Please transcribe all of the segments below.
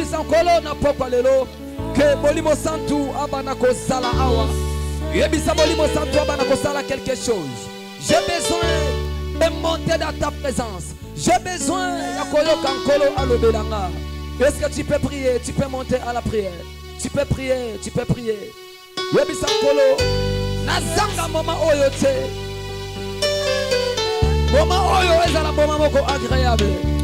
Yebisankolo na pokwa lelo que Molimo Santu abana kosala awa. Yebisa Molimo Santu abana kosala quelque chose. J'ai besoin de monter dans ta présence. J'ai besoin de koyoka nkolo alobelanga. Est-ce que tu peux prier? Tu peux monter à la prière. Tu peux prier, tu peux prier. Yebisankolo nazanga moment oyo te. Moment oyo ezala moment moko agréable.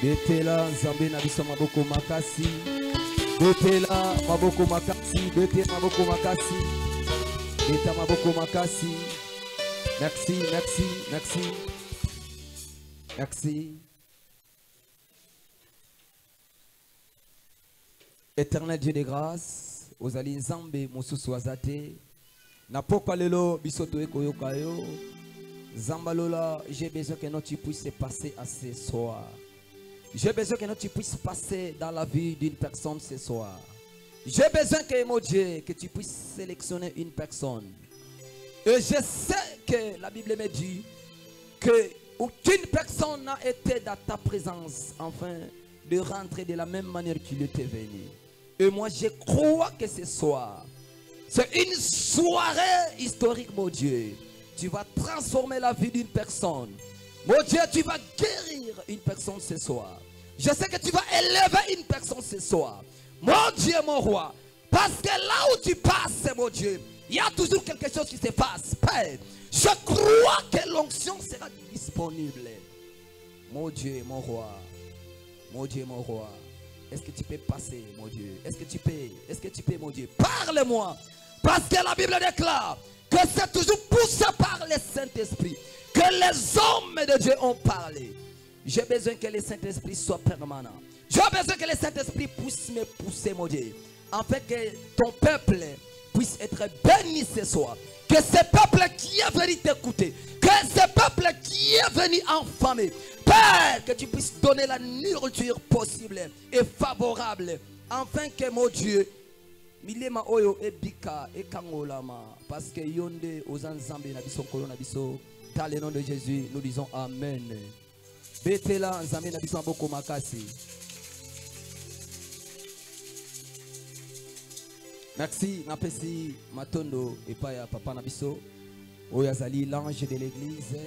Betela Nzambe na biso maboko makasi. Betela maboko makasi. Betela maboko makasi. Beta maboko makasi. Merci, merci, merci. Merci. Éternel Dieu de grâce, ozali Nzambe mosusu azate. Na pokwa lelo biso to ekoyoka yo. Zambalola, j'ai besoin que notre puisse se passer à ce soir. J'ai besoin que tu puisses passer dans la vie d'une personne ce soir. J'ai besoin que, mon Dieu, que tu puisses sélectionner une personne. Et je sais que la Bible me dit que aucune personne n'a été dans ta présence afin de rentrer de la même manière qu'il était venu. Et moi, je crois que ce soir, c'est une soirée historique, mon Dieu. Tu vas transformer la vie d'une personne. Mon Dieu, tu vas guérir une personne ce soir. Je sais que tu vas élever une personne ce soir. Mon Dieu, mon roi. Parce que là où tu passes, mon Dieu, il y a toujours quelque chose qui se passe. Père, je crois que l'onction sera disponible. Mon Dieu, mon roi. Mon Dieu, mon roi. Est-ce que tu peux passer, mon Dieu? Est-ce que tu peux, mon Dieu? Parle-moi. Parce que la Bible déclare que c'est toujours poussé par le Saint-Esprit que les hommes de Dieu ont parlé. J'ai besoin que le Saint-Esprit soit permanent. J'ai besoin que le Saint-Esprit puisse me pousser, mon Dieu, afin que ton peuple puisse être béni ce soir. Que ce peuple qui est venu t'écouter, que ce peuple qui est venu enfamer, Père, que tu puisses donner la nourriture possible et favorable, afin que, mon Dieu, milema oyo ebika ekangolama, parce que yonde ozanzambe na biso kolo na biso. Dans le nom de Jésus, nous disons Amen. Betela Nzambe na biso maboko makasi. Merci, napesi matondo epaya papa na biso. Oyazali l'ange de l'église.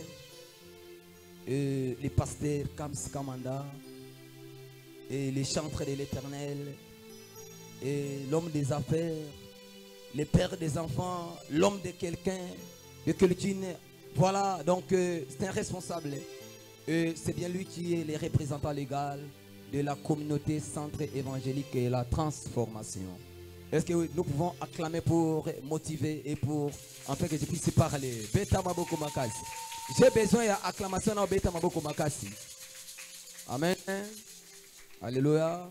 Les pasteurs Kams Kamanda. Et les chantres de l'éternel. Et l'homme des affaires. Le père des enfants. L'homme de quelqu'un. De quelqu'un. Voilà, donc c'est un responsable. C'est bien lui qui est le représentant légal de la communauté centre évangélique et la transformation. Est-ce que nous pouvons acclamer pour motiver et pour en fait que je puisse parler? Beta maboko makasi. J'ai besoin d'acclamation dans Beta maboko makasi. Amen. Alléluia.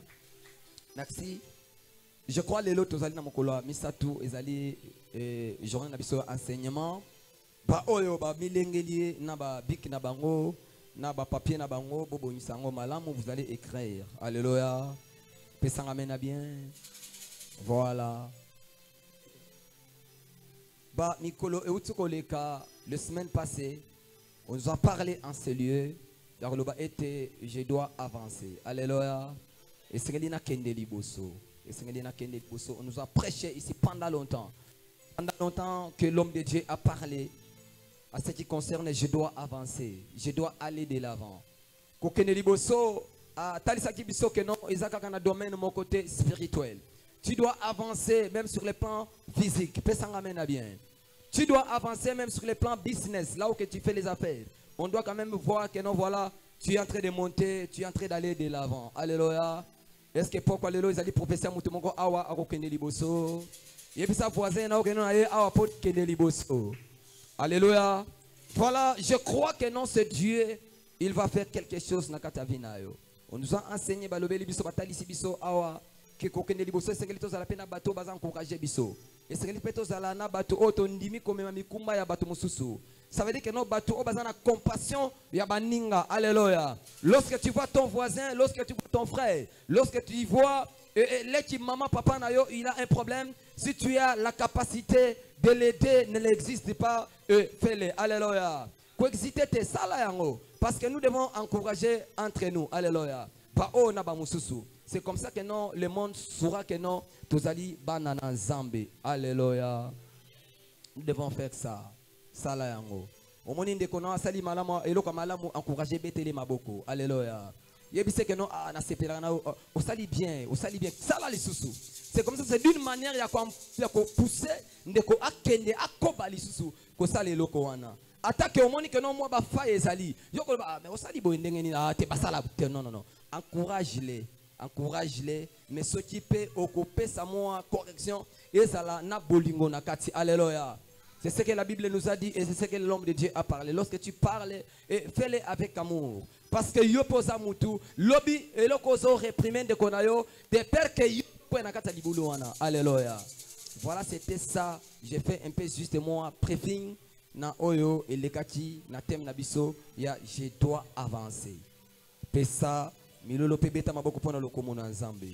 Merci. Je crois que les autres ont allé Misatu ezali journée na biso enseignement. Ba oyo ba milengeli na ba bik na bango na ba papier na bango bobo nisango malamu, vous allez écrire. Alléluia. Pesanga mena bien. Voilà. Bah, Mikolo et Utsukoleka, la semaine passée, on nous a parlé en ce lieu. Je dois avancer. Alléluia. Et Sengelina Kendeli Bosso. Et Sengelina Kendeli Bosso. On nous a prêché ici pendant longtemps. Pendant longtemps que l'homme de Dieu a parlé à ce qui concerne je dois avancer. Je dois aller de l'avant. Kendeli Bosso, Talisaki Bisso, que non, Isaac a un domaine de mon côté spirituel. Tu dois avancer même sur les plans physiques. Bien. Tu dois avancer même sur les plans business, là où que tu fais les affaires. On doit quand même voir que non, voilà, tu es en train de monter, tu es en train d'aller de l'avant. Alléluia. Est-ce que pourquoi les ils allaient professeur Moutumongo Awa à Kendeli Bosso? Et puis sa voisin, alléluia. Voilà, je crois que non, c'est Dieu. Il va faire quelque chose dans Katavina. On nous a enseigné balobeli biso batali biso awa que kokende liboso sengeli to zala pena bato baza encourager biso. Et sengeli peto zala na bato oto ndimi komema mikumba ya bato mususu. Ça veut dire que nos bateaux ont besoin de compassion. Yabaninga, alléluia. Lorsque tu vois ton voisin, lorsque tu vois ton frère, lorsque tu vois maman, papa, il a un problème. Si tu as la capacité de l'aider, ne l'existe pas, fais-le. Alléluia. Coexiter, ça là, parce que nous devons encourager entre nous. Alléluia. C'est comme ça que non, le monde saura que non, tous allez banana zambe. Alléluia. Nous devons faire ça. Ça là, au moment où on a sali malama, et l'autre malamu encourager betele maboko. Alléluia. Yebise que non, na sepelana, au sali bien, ça là les sous. C'est comme ça, c'est d'une manière, il y a quoi pousser, ndeko akende, akoba les sous, ko sali loko wana. Attaque au moment que non, moi, ba faye sali. Yoko ba, mais au sali bo ndengeni na te basala, non. Encourage-les. Encourage-les, mais ce qui peut occuper sa moi correction, et ça là, na bolingo na kati. Alléluia. C'est ce que la Bible nous a dit et c'est ce que l'homme de Dieu a parlé. Lorsque tu parles, fais-le avec amour. Parce que yo posa mutu, lobby et le kozo réprimande de konayo, de peur que yo pouvez nakata libulu wana. Alléluia. Voilà, c'était ça. J'ai fait un peu juste moi préfing na oyo et lekati na thème na biso ya je dois avancer. Pesa milolo pebeta maboko pona lokomo na nzambe.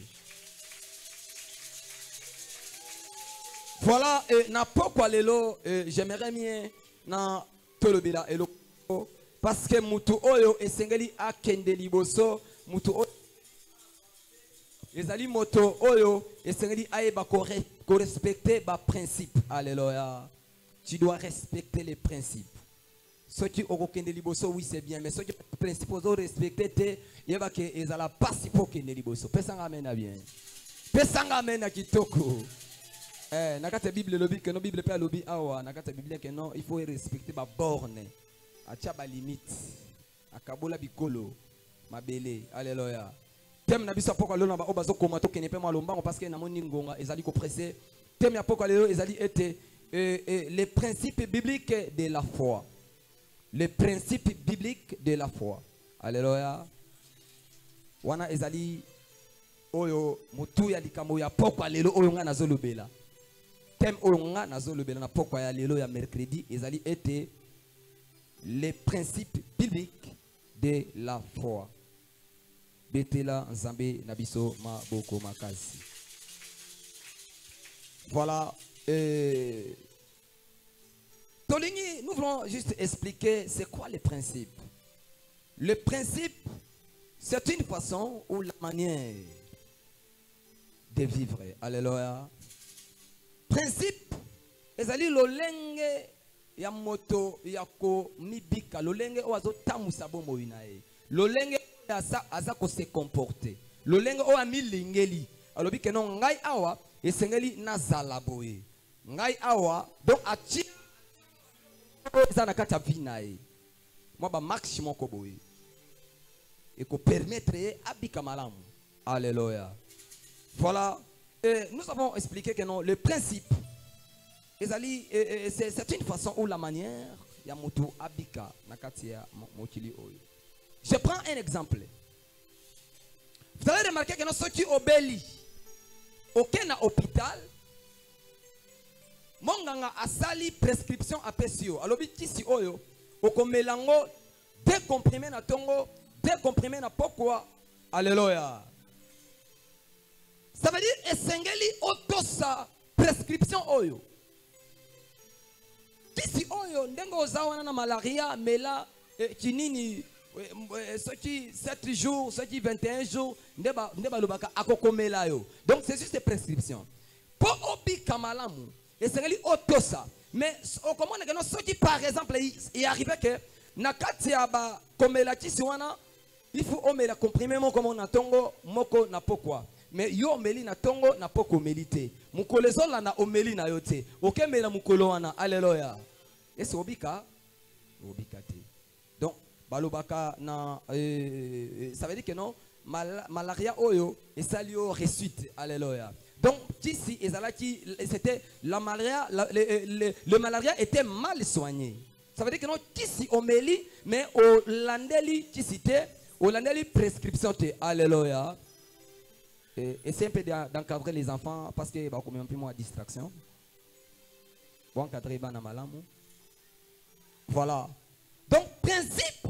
Voilà, na pourquoi lelo j'aimerais bien na tolobela elo parce que mutu oyo esengeli akende liboso mutu oyo ezali moto oyo esengeli ayeba ko respecter ba principe. Alléluia. Tu dois respecter les principes. Ceux qui ont kende liboso oui c'est bien mais ceux qui principes ont respecter te yeba ke ezala pasi pour kende liboso. Pesanga amena bien. Pesanga amena kitoko. Nakata Bible lobby que no Bible pas lobby awa nakata Bible que non il faut respecter ba borne acha ba limite akabola bikolo mabele. Alléluia. Thème na biso poko lona ba obazo koma to kene pe malombango parce que na moni ngonga ezali ko presser. Thème ya poko lelo ezali était les principes bibliques de la foi. Les principes bibliques de la foi. Alléluia. Wana ezali oyo mutu ya likambo ya poko lelo oyo nga nazolobela. Thème oyonga nazolobela na pokwa ya lelo ya mercredi ezali été les principes bibliques de la foi. Betela nzambe na biso maboko makasi. Voilà. Tolingi, nous voulons juste expliquer c'est quoi les principes. Le principe, c'est une façon ou la manière de vivre. Alléluia. Principe, ezali lolenge ya moto yako mibika, lolenge oazo tamusa bomo inae, lolenge aza ko se comporter, lolenge o amilingeli, alobi ke non ngai awa esengeli nazala boye, ngai awa donc achi eza na kati ya vinae, moi ba maximum ko boye, et ko permettre abika malamu. Alléluia. Voilà. Nous avons expliqué que non, le principe, c'est une façon ou la manière, ya moto abika nakatia mokili oyo. Je prends un exemple. Vous allez remarquer que nous sommes obélis. Aucun hôpital, monganga asali prescription à pesio. Alors bitisi oyo, okomelango décomprimé na tongo, décomprimé na pourquoi. Alléluia. Ça veut dire esengeli otosa prescription oyo. kisi oyo ndengo ozawana na malaria mela kinini soki 7 jours soki 21 jours ndeba lobaka akokomela yo. Donc c'est juste des prescriptions. Pour obika malamu esengeli otosa. Mais comment on a soki par exemple il arrive que na kati ya ba komela kisi wana il faut omela comprimer moko na tongo moko na pokwa. Mais yo omeli na tongo na poko melite. Mukolo zola na omeli na yote. Okemela mukolo wana. Alléluia. Et c'est obika te. Donc balobaka na ça veut dire que non malaria oyo et salio resuite. Alléluia. Donc ici c'était la malaria le malaria était mal soigné. Ça veut dire que non ici omeli mais au landeli au landeli prescription te. Alléluia. Et c'est un peu d'encadrer les enfants parce que bah, comme un peu moins distraction. Bon, encadrer bana malamu. Voilà. Donc principe.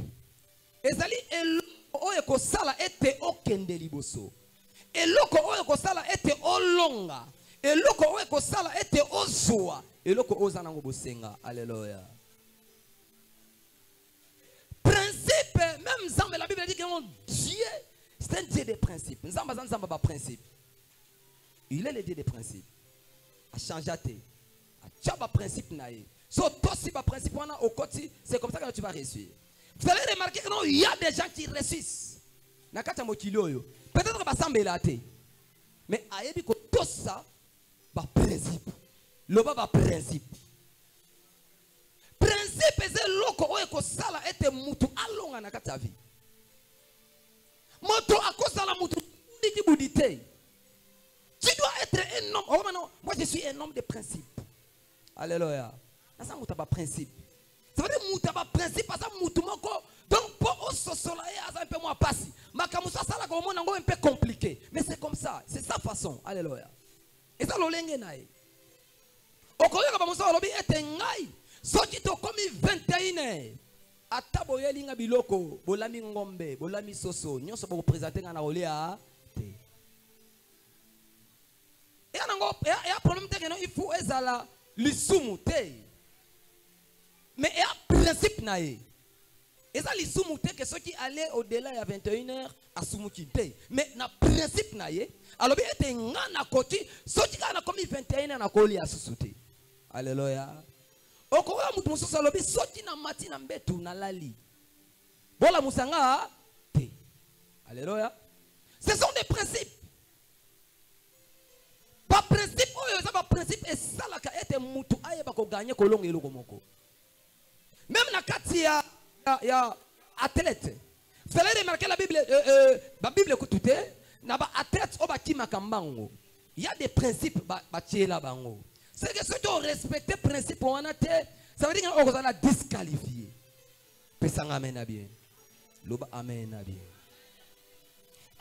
Ezali eloko oyo kosala ete okende liboso. Eloko oyo kosala ete olonga. Eloko oyo kosala ete ozwa. Eloko ozanango bosenga. Alléluia. Principe, même Zambé, la Bible dit que Dieu, c'est un Dieu des principes. Zamba principe. Il est le Dieu des principes. A changé. A chaba principe naïe. So si ba principe on a au côté, c'est comme ça que tu vas réussir. Vous allez remarquer que non, il y a des gens qui réussissent. Na kata mokilio yo. Peut-être ba Zambé la té. Mais ayebi ko tout ça ba principe. Loba ba principe. Principe c'est loko oyo ko sala ete mutu alonga na kata vie. Moto akosala mutu ndiki budite. Tu dois être un homme. Oh non, moi je suis un homme de principe. Alléluia. Ça muta ba principe. Ça veut dire muta ba principe parce que mutu moko. Donc pour ososola un peu moins passé. Makamusa sala ko mo nango un peu compliqué. Mais c'est comme ça, c'est sa façon. Alléluia. Et ça lolenge nae. Okoyoka ba musa lobi ete ngai. Soki to komi 21h. Ata boyeli nga biloko, bolami ngombe, bolami soso, nyonso bo présenter nga na olia te. Et un problème que il faut ezala lisumu te. Mais il y a principe nae. Eza lisumu te que ceux qui allaient au-delà ya 21h à sumuki te. Mais na principe nae, alobi ete nga na koti, soki kana komi 21h na kolia susute. Alléluia. Okoya mutu mususu alobi soki na mati na mbetu na lali. Bola musanga te. Alléluia. Ce sont des principes. Pas principe oyo ça pas principe et ça la ka ete mutu ayeba ko gagner kolonga eloko moko. Même na kati ya athlète. Vous allez remarquer la Bible écoutez, na ba athlète o ba kimaka mbango. Il y a des principes ba tiela bango. C'est que ceux qui ont respecté le principe, ça veut dire qu'on va disqualifier. Pesanga amen bien. Loba amen bien.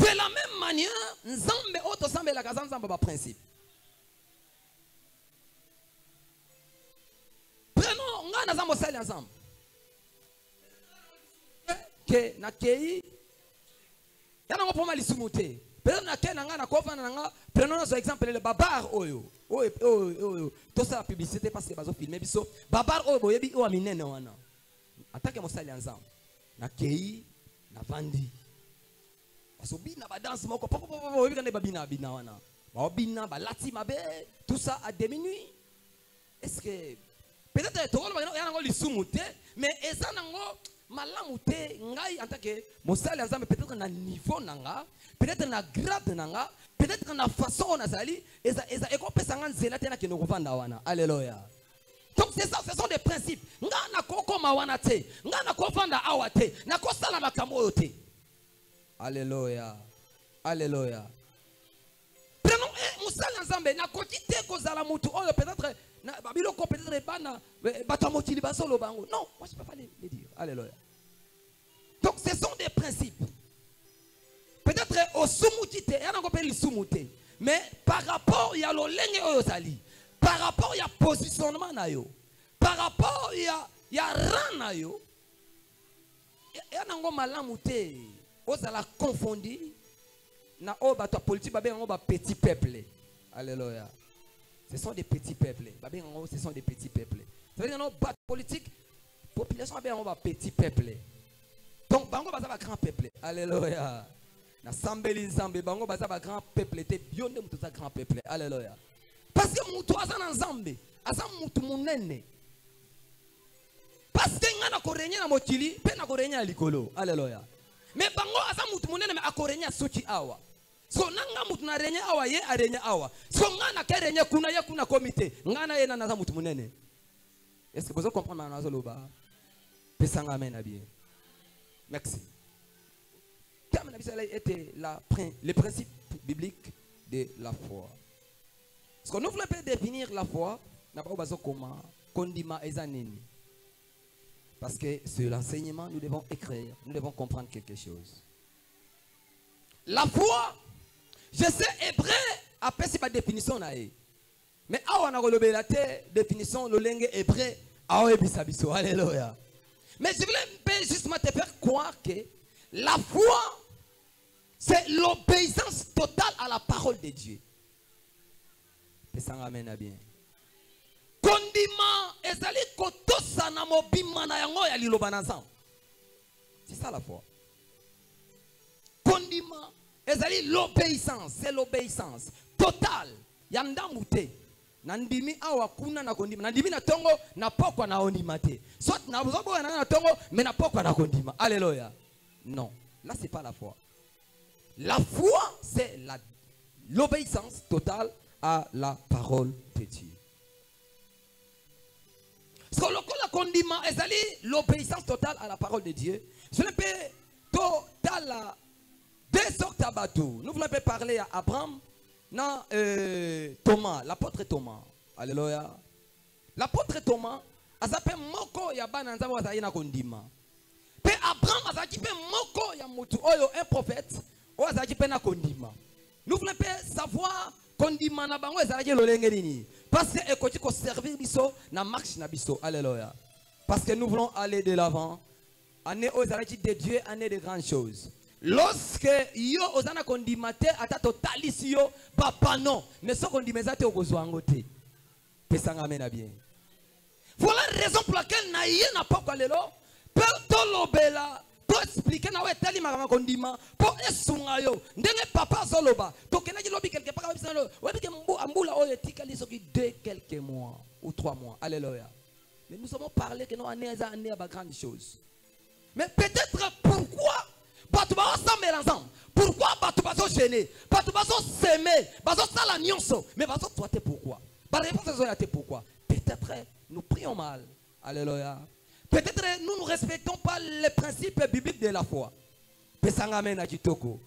De la même manière, Nzambe auto sambe la kazan Nzambe ba principe. Prenons ngana Nzambe sali ensemble. Que na kei yana ngo poma lisumuté. Peut-être na kei na ngana kofa na nga prenons un exemple le babar oyo. Tout ça la publicité parce que bazo filmer biso babar oyo boyebi o aminene wana atake mosali ensemble na kei na vandi asobi na ba danse moko popo oyebi kande babina wana ba bina ba lati mabe tout ça à diminuer. Est-ce que peut-être to ngolo yana ngo lisumu te mais eza nango malamu te ngai en tant que mosali ensemble peut-être na niveau nanga peut-être na grade nanga peut-être na façon on a sali et qu'on peut s'en zela tena qui nous revend wana. Alléluia. Donc c'est ça, ce sont des principes. Nga na koko mawana te, nga na kovanda awate, na kosala makambo te. Alléluia. Alléluia. Prenons musali ensemble na kokite kozala mutu oyo peut-être na babiloko peut-être bana batamoti libasolo bango. Non, moi je peux pas les dire. Alléluia. Donc ce sont des principes. Peut-être au sumutite, il y a un peu de sumute. Mais par rapport il y a le lenge oyosali, par rapport il y a positionnement na yo, par rapport il y a rang na yo, il y a un malamu te, osala confondu na oba ta politique babe ngo ba petit peuple. Alléluia. Ce sont des petits peuples. Babe ngo ce sont des petits peuples. Ça veut dire non, politique, population a un petit peuple. Donc, bango baza ba grand peuple. Alléluia. Na sambeli nzambe bango baza ba grand peuple te bionde mutu za grand peuple. Alléluia. Parce que mutu aza na nzambe, aza mutu munene. Parce que ngana ko renya na mokili, pe na ko renya likolo. Alléluia. Mais bango aza mutu munene me akorenya soki awa. So nanga mutu na renya awa ye arenya awa. So ngana ke renya kuna ye kuna komite. Ngana ye na naza mutu munene. Est-ce que vous comprenez ma nazoloba? Pesanga amen na bien. Merci. Comme était le principe biblique de la foi. Parce que nous voulons définir la foi, n'a pas besoin comment condiment et zanini. Parce que sur l'enseignement, nous devons écrire, nous devons comprendre quelque chose. La foi, je sais hébreu, après c'est pas définition nae. Mais on a relevé la définition le langue hébreu, alléluia. Mais je voulais justement te faire croire que la foi, c'est l'obéissance totale à la parole de Dieu. Et ça ramène à bien. Condiment, ezali kotosa na mobima na yango ya liloba na nzambe. C'est ça la foi. Condiment, ezali l'obéissance, c'est l'obéissance totale. Yandamu te. Nandimi awa kuna na kondima. Nandimi na tongo na pokwa na ondima te. Soit na bozobo na tongo mais na pokwa na kondima. Alléluia. Non, là c'est pas la foi. La foi c'est l'obéissance totale à la parole de Dieu. Ce que le condiment est l'obéissance totale à la parole de Dieu. Je ne peux total deux sortes à bateau. Nous voulons parler à Abraham. Non, Thomas, l'apôtre Thomas. Alléluia. L'apôtre Thomas, a s'appelé Moko Yabana Nzawazayina Kondima. Pe Abraham a s'appelé Moko Yamutu Oyo, un prophète, ou a s'appelé Kondima. Nous voulons savoir Kondima na bango ezalaki lolenge nini. Parce que ekoti ko servir biso na marche na biso. Alléluia. Parce que nous voulons aller de l'avant. Année aux ezalaki de Dieu, année de grandes choses. Lorsque yo ozana kondimate ata totalisi yo papa non mais so kondimezate okozwango te pesanga amena bien. Voilà la raison pour laquelle na ye na papa lelo pe tolobela to expliquer na we tali makama kondima po esunga yo ndenge papa zoloba to kenaki lobi quelque part bisalo we bike mbula oyo etikali soki 2 quelques mois ou 3 mois. Alléluia. Mais nous avons parlé que nous année à grande chose. Mais peut-être pourquoi Batu ba ensemble ensemble. Pourquoi batu ba so gêner? Batu ba so s'aimer, ba so sala nyonso. Mais ba so toi pourquoi? Ba réponse est pourquoi? Peut-être nous prions mal. Alléluia. Peut-être nous ne respectons pas les principes bibliques de la foi. Pesanga mena kitoko.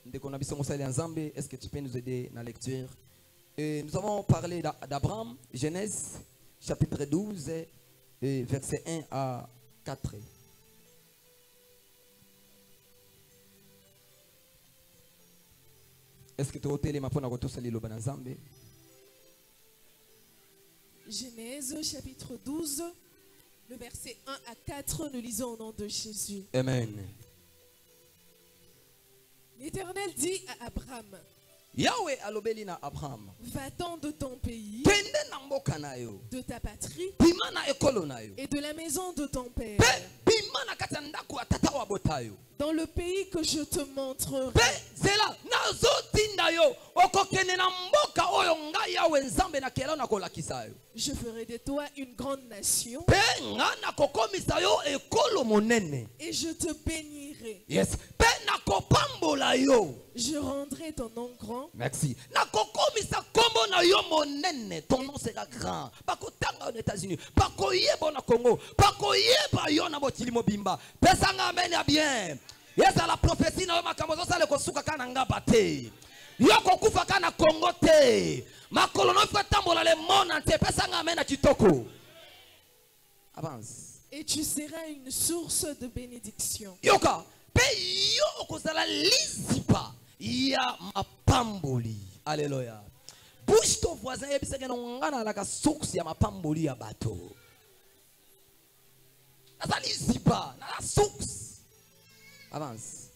Est-ce que tu peux nous aider dans la lecture? Et nous avons parlé d'Abraham, Genèse, chapitre 12, verset 1 à 4. Est-ce que tu as été les mapona koto sali lo banazambe? Genèse chapitre 12, le verset 1 à 4, nous lisons au nom de Jésus. Amen. L'Éternel dit à Abraham, Yahweh alobeli na Abraham, va-t'en de ton pays, kende na mboka na yo, de ta patrie bima na ekolo na yo, et de la maison de ton père, pe bima na kati ya ndako ya tata wa botayo, dans le pays que je te montrerai. pe zela nazotinda yo okokende na mboka oyo ngai Yahweh nzambe na kela na kolakisa yo. Je ferai de toi une grande nation Pe nga na kokomisa yo ekolo monene. et je te bénirai. Yes. Pe na kopambola yo. Je rendrai ton nom grand. Merci. Na kokomisa kombo na yo monene. Ton nom sera grand. Bakotanga aux États-Unis. Bakoyeba na Congo. Bakoyeba yo na botili mobimba. Pesanga amen ya bien. Yes, à la prophétie na yo makambo zo sale kosuka kana ngaba te. Yo kokufa kana Congo te. Makolo no fa tambola le monde entier. Pesanga amen na kitoko. Avance. Et tu seras une source de bénédiction. Yoka. Pe yo kozala lizipa ya mapamboli. Alléluia. Bouge ton voisin et puis c'est que nous avons la source ya mapamboli ya bateau. La lizipa, la source. Avance.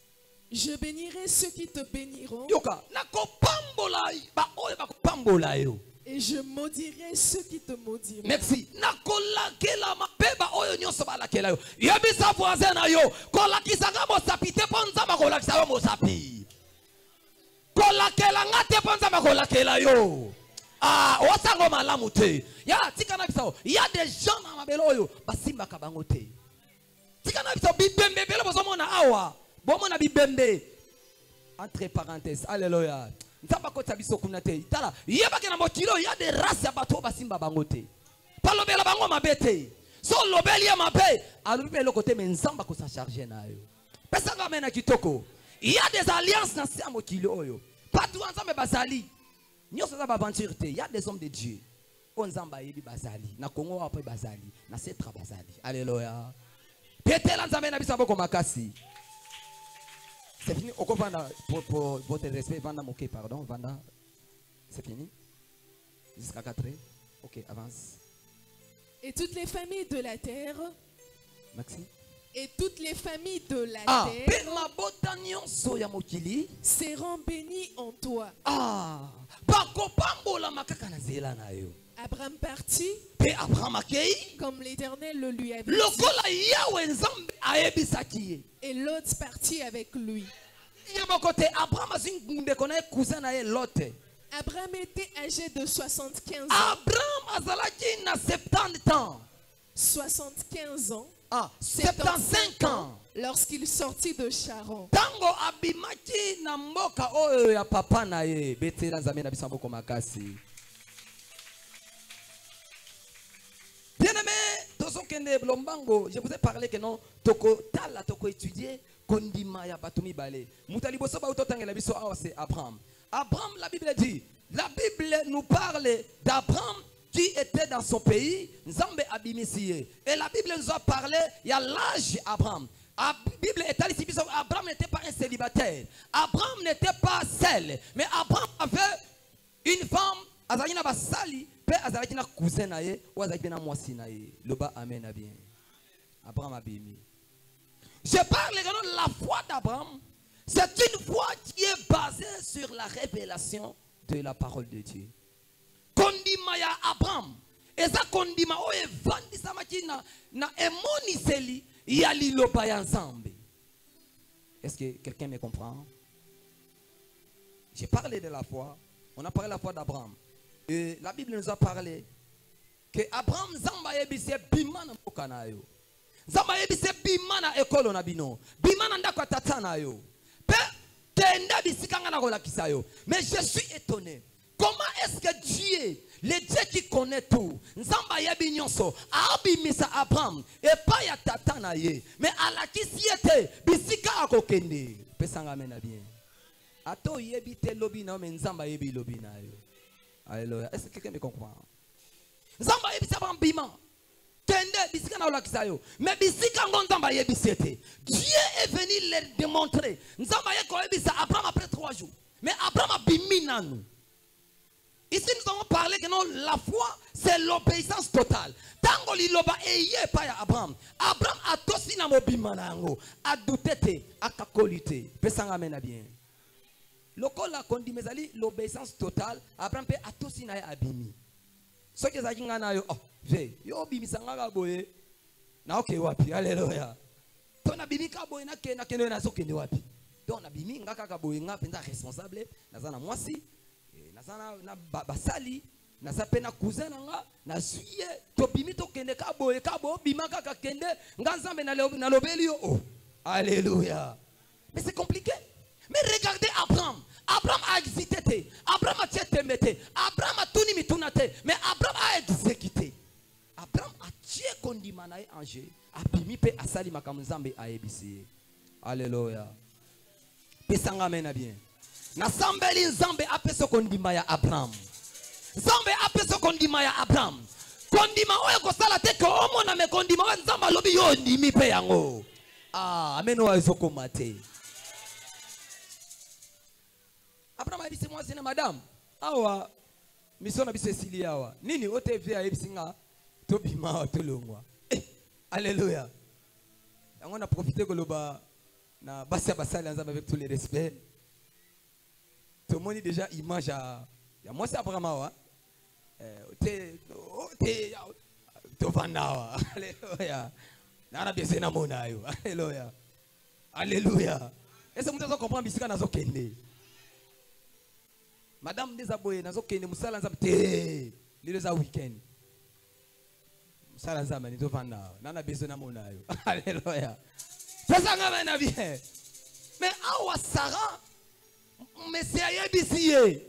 Je bénirai ceux qui te béniront. Yoka, na kopambola ba oyo ba kopambola yo. Et je maudirai ceux qui te maudiront. Merci. Nakolakela mapeba oyo nyonso balakela yo. Yebisa voisin na yo. Kolakisa nga mosapi te po nzamba kolakisa yo mosapi. Kolakela nga te po nzamba kolakela yo. Ah, osango malamu te. Ya tika na biso. Il y a des gens na mabelo oyo basimba ka bango te. Tika na biso bibembe belo bozomona awa. Bomona bibembe. Entre parenthèses. Alléluia. Nzamba kota biso kuna te. Tala, yebake na mokilo ya de race ya bato basimba bango te. Palobela bango mabete. So lobeli ya mabe, alobi le côté mais nzamba ko sa charger na yo. Pesa nga mena kitoko. Il y a des alliances na sia mokilo oyo. Partout nzamba bazali. Nyoso za baventure te. Il y a des hommes de Dieu. O nzamba yebi bazali. Na Congo après bazali. Na setra bazali. Alléluia. Petela nzamba na biso boko makasi. C'est fini. Pour votre respect, Vanda Moké, pardon. Vanda, c'est fini. Jusqu'à 4 heures. Ok, avance. Et toutes les familles de la terre. Merci. Et toutes les familles de la terre seront bénies en toi. Abraham partit comme l'Éternel le lui avait dit. Et Lot partit avec lui. Abraham était âgé de 75 ans. Abraham a 70 ans. 75 ans. 75 ans. Lorsqu'il sortit de Charan. Tango abimaki na mboka oyo ya papa na ye. Betela nzambe na biso mboko makasi. Bien-aimé, tozokende blombango, je vous ai parlé que non toko tala toko étudier kondima ya batumi balé. Mutali boso ba utotangela biso awa c'est Abraham. Abraham, la Bible dit, la Bible nous parle d'Abraham qui était dans son pays, Nzambe abimisiye. Et la Bible nous a parlé, il y a l'âge d'Abraham. La Bible est allée ici, Abraham n'était pas un célibataire. Abraham n'était pas seul. Mais Abraham avait une femme, Azalina Basali, pe Azalina cousin naye, ou Azalina moisi naye. Le bas amen bien. Abraham abimi. Je parle de la foi d'Abraham. C'est une foi qui est basée sur la révélation de la parole de Dieu. Kondima ya Abraham. Eza kondima o evandi samaki na emoniseli ya liloba ya Nzambe. Est-ce que quelqu'un me comprend? J'ai parlé de la foi. On a parlé de la foi d'Abraham. Et la Bible nous a parlé que Abraham Nzamba yebise bimana mboka na yo. Nzamba yebise bimana ekolo na bino. Bimana ndako tata na yo. Pe tenda bisikanga na kolakisa yo. Mais je suis étonné. Comment est-ce que Dieu, le Dieu qui connaît tout, Nzamba yebi nyonso, abimisa Abraham et pas ya tata na ye, mais alakisi ete bisika akokende. Pesanga mena bien. Ato yebi te lobi na mais Nzamba yebi lobi na yo. Alléluia. Est-ce que quelqu'un me comprend? Nzamba yebi sa Abraham bima. Tende bisika na olakisa yo. Mais bisika ngo Nzamba yebi sete. Dieu est venu leur démontrer. Nzamba yeko yebi sa Abraham après 3 jours. Mais Abraham abimi nanu. Ici, nous avons parlé que non, la foi, c'est l'obéissance totale. Tango li loba eye pa ya Abraham. Abraham a tosi na mobima na yango. A doutete, a kakolite. Pesanga mena bien. Lokola kondi mezali l'obéissance totale. Abraham pe a tosi na ya abimi. So ke zaki nga na yo, oh, je, yo bimi sanga ka boye. Na oke wapi, alléluia. To na bimi ka boye na kende na so kende wapi. To na bimi nga ka boye nga penza responsable. Nazana mwasi. Na basali na zapena cousin nga na suye to bimi to kende ka boye bima ka kende nga Nzambe na lobeli yo. Oh, alléluia. Mais c'est compliqué. Mais regardez Abraham. Abraham a exécuté. Abraham a tué. Abraham a tout mitunate. Mais Abraham a exécuté. Abraham a tué kondima na anje. Abimi pe asali makamu Nzambe a ebisi. Alléluia. Pesanga mena bien. Na sambeli Nzambe apeso kondima ya Abraham. Nzambe apeso kondima ya Abraham. Kondima oyo kosala te ko omona me kondima wa Nzamba lobi yo ndimi pe yango. Ah, ameno azoko mate. Abraham a dit moi c'est madame. Awa mission na biso esili awa. Nini ote via ebisinga to bima to longwa. Alléluia. Yango na profiter koloba na basi basali Nzambe avec tous les respects. Tout le monde déjà image à moi c'est Abraham. Tovanawa. Alléluia. Nana bese na mona yo. Alléluia. Alléluia. Est-ce que vous avez compris bisika nazo kende? Madame Desaboye nazo kende musala nzambe te. Lilo za weekend. Musala nzambe ni tovanawa. Nana bese na mona yo. Alléluia. Pesa ngama na bien. Mais awa Sarah mais c'est ayebisiye.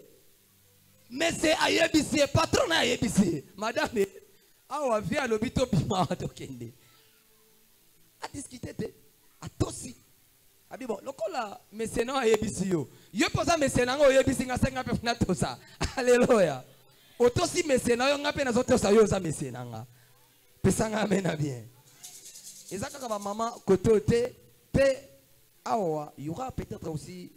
Mais c'est ayebisiye patron na ayebisiye. Madame awa via lobito bima tokende. A discuter te atosi. Abi bon lokola mesena ayebisi yo. Yo posa mesena ngo ayebisi nga senga pe na tosa. Alléluia. Otosi mesena yo nga pe na zotosa yo za mesena nga. Pesa nga mena bien. Ezaka ka ba maman kotote pe awa il y aura peut-être aussi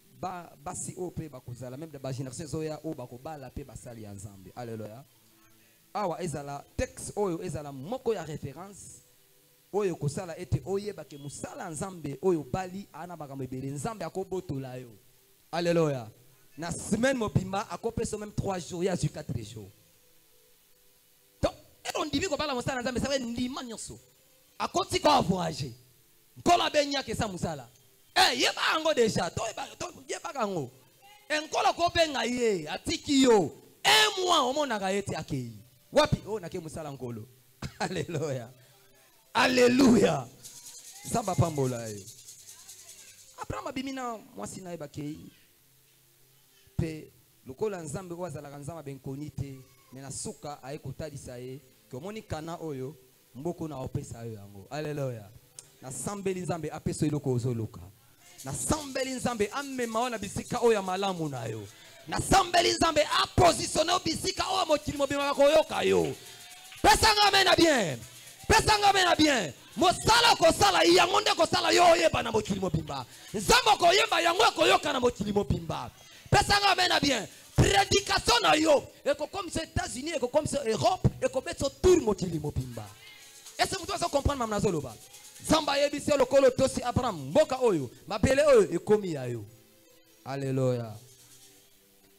basi ope bakozala même de ba génération zoya o bakobala pe basali ya nzambe. Alléluia. Awa ezala texte oyo ezala moko ya référence oyo kosala ete oyeba ke musala nzambe oyo bali ana makambo ebele nzambe akobotola yo. Alléluia. Na semaine mobimba akopesa même 3 jours ya 4 jours. Donc on dit ko bala musala nzambe ça va ndima nyonso. Akoti ko voyager. Nkola benya ke sa musala. Yeba ango déjà to yeba kango. Enkola ko benga ye atiki yo. Un mois omona ka ete akei. Wapi o nake musala nkolo. Alléluia. Alléluia. Samba pambola yo. Abraham abimina mwasi na ebakei. Pe lokola nzambe wazala nzamba benkonite mena suka ayekotadisa ye ke omoni kana oyo mboko na opesa yo yango. Alléluia. Na sambeli nzambe apeso eloko ozoluka. Na sambeli nzambe amema wana bisika oyo malamu na yo. Na sambeli nzambe apositionner bisika oyo mokili mobima koyoka yo. Pesa ngamena bien. Pesa ngamena bien. Mosala ko sala yango nde ko sala yo yeba na mokili mobimba. Nzambe ko yeba yango koyoka na mokili mobimba. Pesa ngamena bien. Prédication na yo eko comme aux États-Unis eko comme Europe eko beto tour mokili mobimba. Est-ce que vous devez comprendre mamna zoloba? Zamba yebisi lokolo tosi Abraham mboka oyo mabele oyo ekomi ya yo. Alléluia.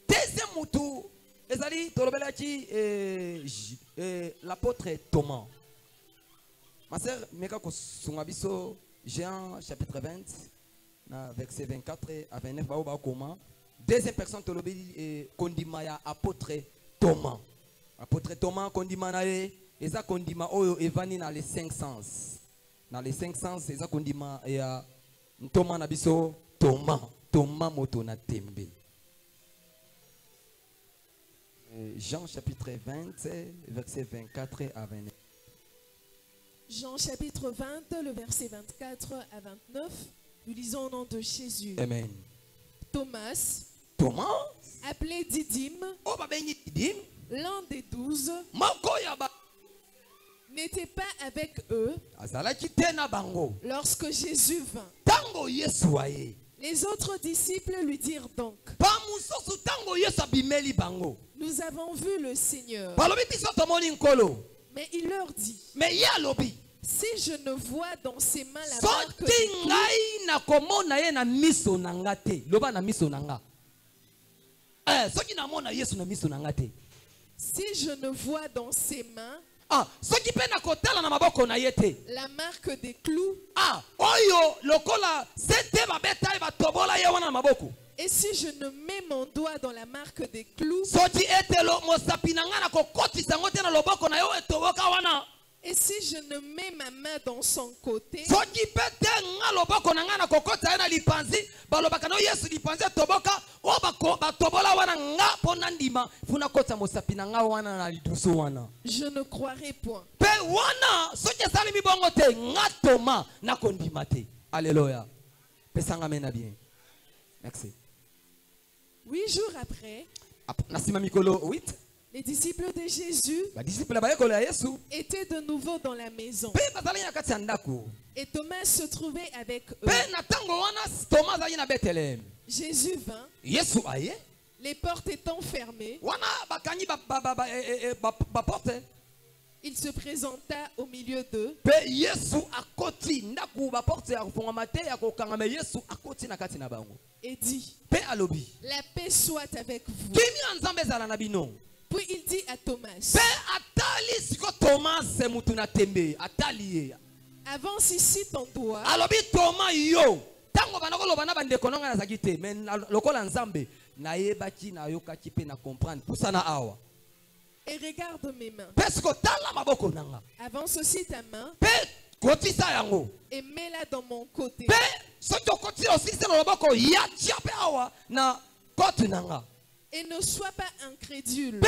Deuxième mutu ezali tolobelaki l'apôtre Thomas. Ma sœur meka ko sunga biso Jean chapitre 20 na verset 24 à 29 ba ba koma. Deuxième personne tolobeli kondima ya apôtre Thomas. Apôtre Thomas kondima na ye eza kondima oyo evani na les 5 sens. Dans les 5 sens, c'est ça qu'on dit ya Thomas na biso Thomas moto na tembe. Jean chapitre 20 verset 24 à 29. Jean chapitre 20 le verset 24 à 29. Nous lisons au nom de Jésus. Amen. Thomas, appelé Didyme, l'un des 12, n'était pas avec eux lorsque Jésus vint. Les autres disciples lui dirent donc: nous avons vu le Seigneur. Mais il leur dit: si je ne vois dans ses mains la marque si je ne vois dans ses mains la marque des clous, et si je ne mets mon doigt dans la marque des clous, et si je ne mets ma main dans son côté, je ne croirai point. Alléluia. Merci. 8 jours après, les disciples de Jésus étaient de nouveau dans la maison. Et Thomas se trouvait avec eux. Jésus vint, les portes étant fermées. Il se présenta au milieu d'eux et dit: la paix soit avec vous. Puis il dit à Thomas. Avance ici ton doigt. Et regarde mes mains. Avance aussi ta main. Et mets-la dans mon côté. Et ne sois pas incrédule,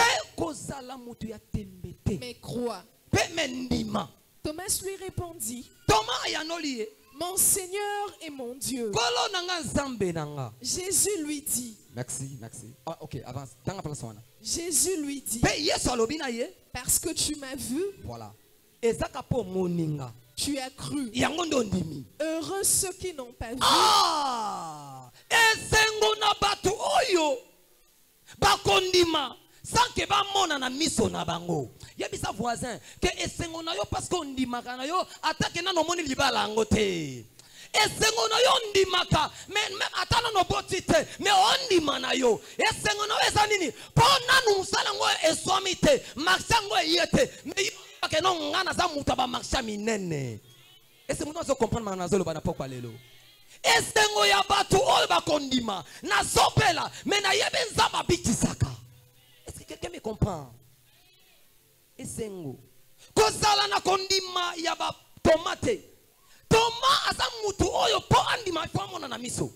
mais crois. Thomas lui répondit. Mon Seigneur et mon Dieu. Jésus lui dit. Merci. Ah, ok, avance. Jésus lui dit. Parce que tu m'as vu. Voilà. Tu as cru. Heureux ceux qui n'ont pas vu. Ah! Bakondima sans que ba mona na miso na bango yebisa voisin que esengo na yo parce qu'on ndimaka na yo atake na no moni libala ngo te esengo na yo ndimaka même atana no boti te mais on ndima na yo esengo na yo eza nini pona nu musala ngo eswami te marcha ngo yete mais yo ke no ngana za muta ba marcha minene ese muto so comprendre na zolo bana pokwa lelo esengo ya batu oyo bakondima na sopela mais na yebe nzamba bitisaka. Est-ce que quelqu'un me comprend? Esengo kozala na kondima ya ba tomate toma asa mutu oyo po andima fo mona na miso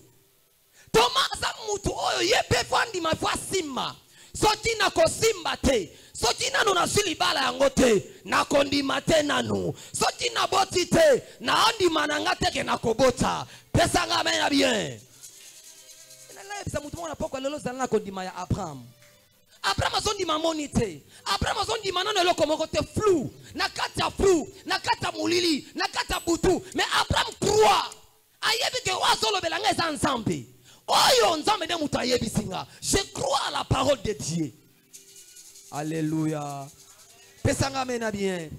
toma asa mutu oyo yebe fo andima fo simba soki na kosimba te soki nanu na silibala yango te na kondima te nanu soki na boti te na andima na nga teke na kobota pesa nga mena bien na live sa mutu mona poko lelo zala na kondima ya Abraham azondima moni te Abraham azondima nano eloko moko te flou na kati ya flou na kati ya mulili na kati ya butu mais Abraham croit ayebi ke wazolobela nga eza nzambe oyo nzambe de mutu ayebisinga. Je crois à la parole de Dieu. Alléluia. Pesanga mena bien.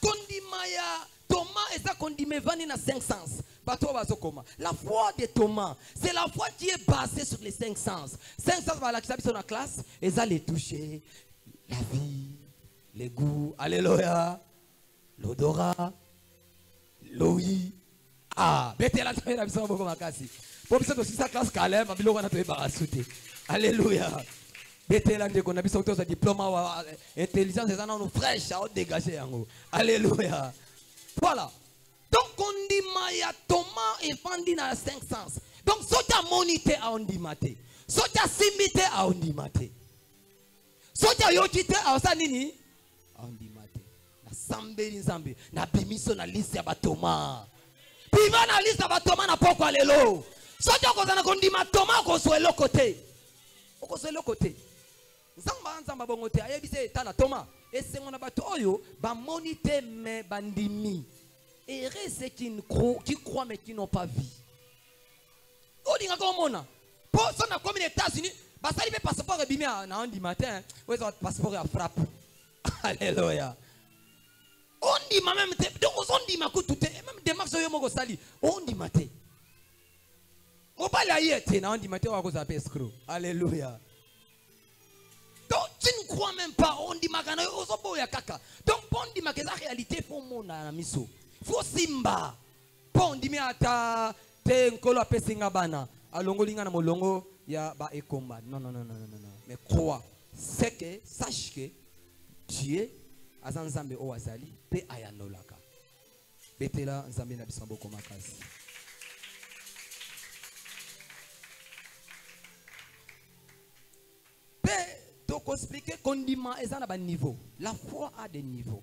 Kondima ya Thomas eza kondime vani na 5 sens. La foi de Thomas, c'est la foi qui est basée sur les 5 sens. 5 sens, la qui la classe, ils ont les toucher, la vie, les goûts, alléluia, l'odorat, l'ouïe. Ah, betela la mission beaucoup makasi. Pour ça aussi sa classe calme, ma bilo wana to barasute. Alléluia. Betela ndeko na biso to sa diplôme wa intelligence eza na no fraîche à dégager yango. Alléluia. Voilà. Donc on dit Maya Thomas et Fandi dans 5 sens. Donc soja monité à on dit maté. Soja simité à on dit maté. Soja yokité à ça nini? On dit maté. Na sambeli nzambe na bimiso na liste ya ba Thomas. Bima na liste ya ba Thomas na poko lelo. Soja ko zana ko ndima Thomas ko so eloko te. Ko so eloko te. Nzamba bongo te ayebise tala Thomas. Esengo na bato oyo ba monité me bandimi. Et ceux qui croient mais qui n'ont pas vu. On dit comment pour ça na comme les États-Unis, bah ça il passeport et bimia na lundi matin, ouais ça passeport à frappe. Alléluia. On dit même donc on dit ma tout même démarche yo moko sali. On dit matin. On pas la yete na on dit matin on va cause escroc. Alléluia. Donc tu ne crois même pas on dit makana yo so ya kaka. Donc on dit makeza réalité faut mona na miso. Faut simba pon dimi ata te nkolo apesinga bana alongolinga na molongo ya ba ekomba non mais crois c'est que sache que Dieu azanzambe o azali pe ayanolaka betela nzambe na bisambo ko makasi pe to ko expliquer kondima ezana ba niveau. La foi a des niveaux.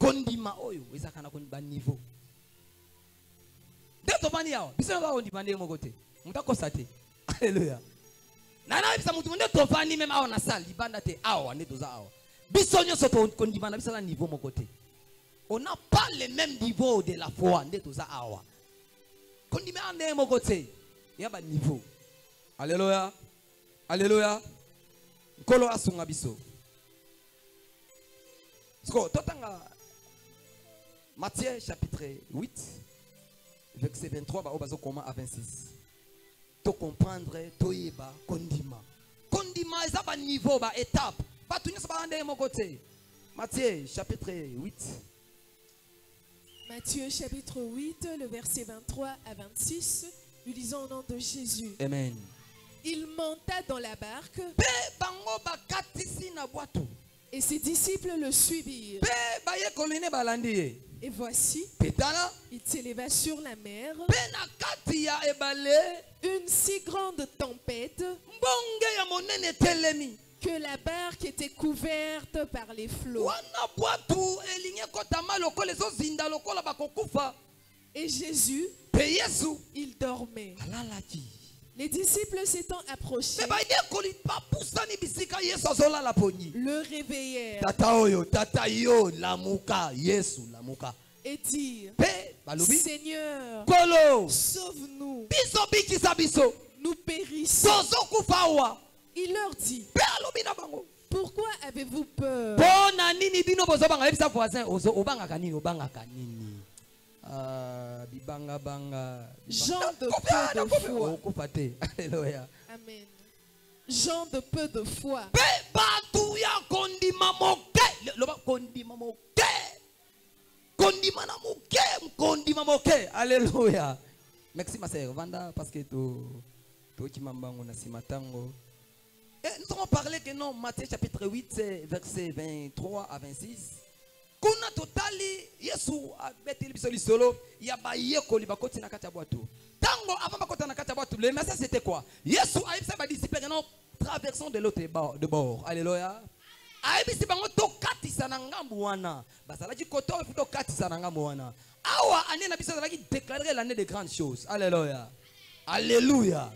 Kondima oyo ezaka na kondima niveau. Deto bani yao biso ba ondima ndenge moko te. Mutako sate. Alléluia. Na na bisa mutu ndeto fani même awa na salle libanda te awa ndeto za awa. Biso nyoso to kondima na bisa na niveau moko te. On n'a pas le même niveau de la foi ndeto za awa. Kondima ndenge moko te. Ya ba niveau. Alléluia. Alléluia. Kolo asunga biso. Sko totanga Matthieu chapitre 8, verset 23, à 26. To comprendre, to yeba, kondima. Kondima kondima eza ba niveau ba étape. Ba tunyesa ba ande mon côté. Matthieu chapitre 8. Matthieu chapitre 8, le verset 23 à 26. Nous lisons au nom de Jésus. Amen. Il monta dans la barque. Pe bango ba katisi na boato. Et ses disciples le suivirent. Et voici, il s'éleva sur la mer une si grande tempête que la barque était couverte par les flots. Et Jésus, il dormait. Les disciples s'étant approchés, le réveillèrent et dirent, Seigneur, sauve-nous, nous périssons. Il leur dit, pourquoi avez-vous peur? Jean de peu de foi. Amen. Jean de peu de foi. Alléluia. Merci ma sœur Vanda parce que tu m'as nous allons parler que non, Matthieu chapitre 8, verset 23 à 26. Kuna totali Yesu abetili biso lisolo ya bayeko libakoti na kati ya bwato. Tango avant bakota na kati ya bwato, le message c'était quoi? Yesu aibisa ba disciples que non traversons de l'autre bord. Alléluia. Aibisi bango to katisa na ngambu wana. Basala ji koto to katisa na ngambu wana. Awa anena biso zalaki déclarer l'année de grandes choses. Alléluia. Alléluia.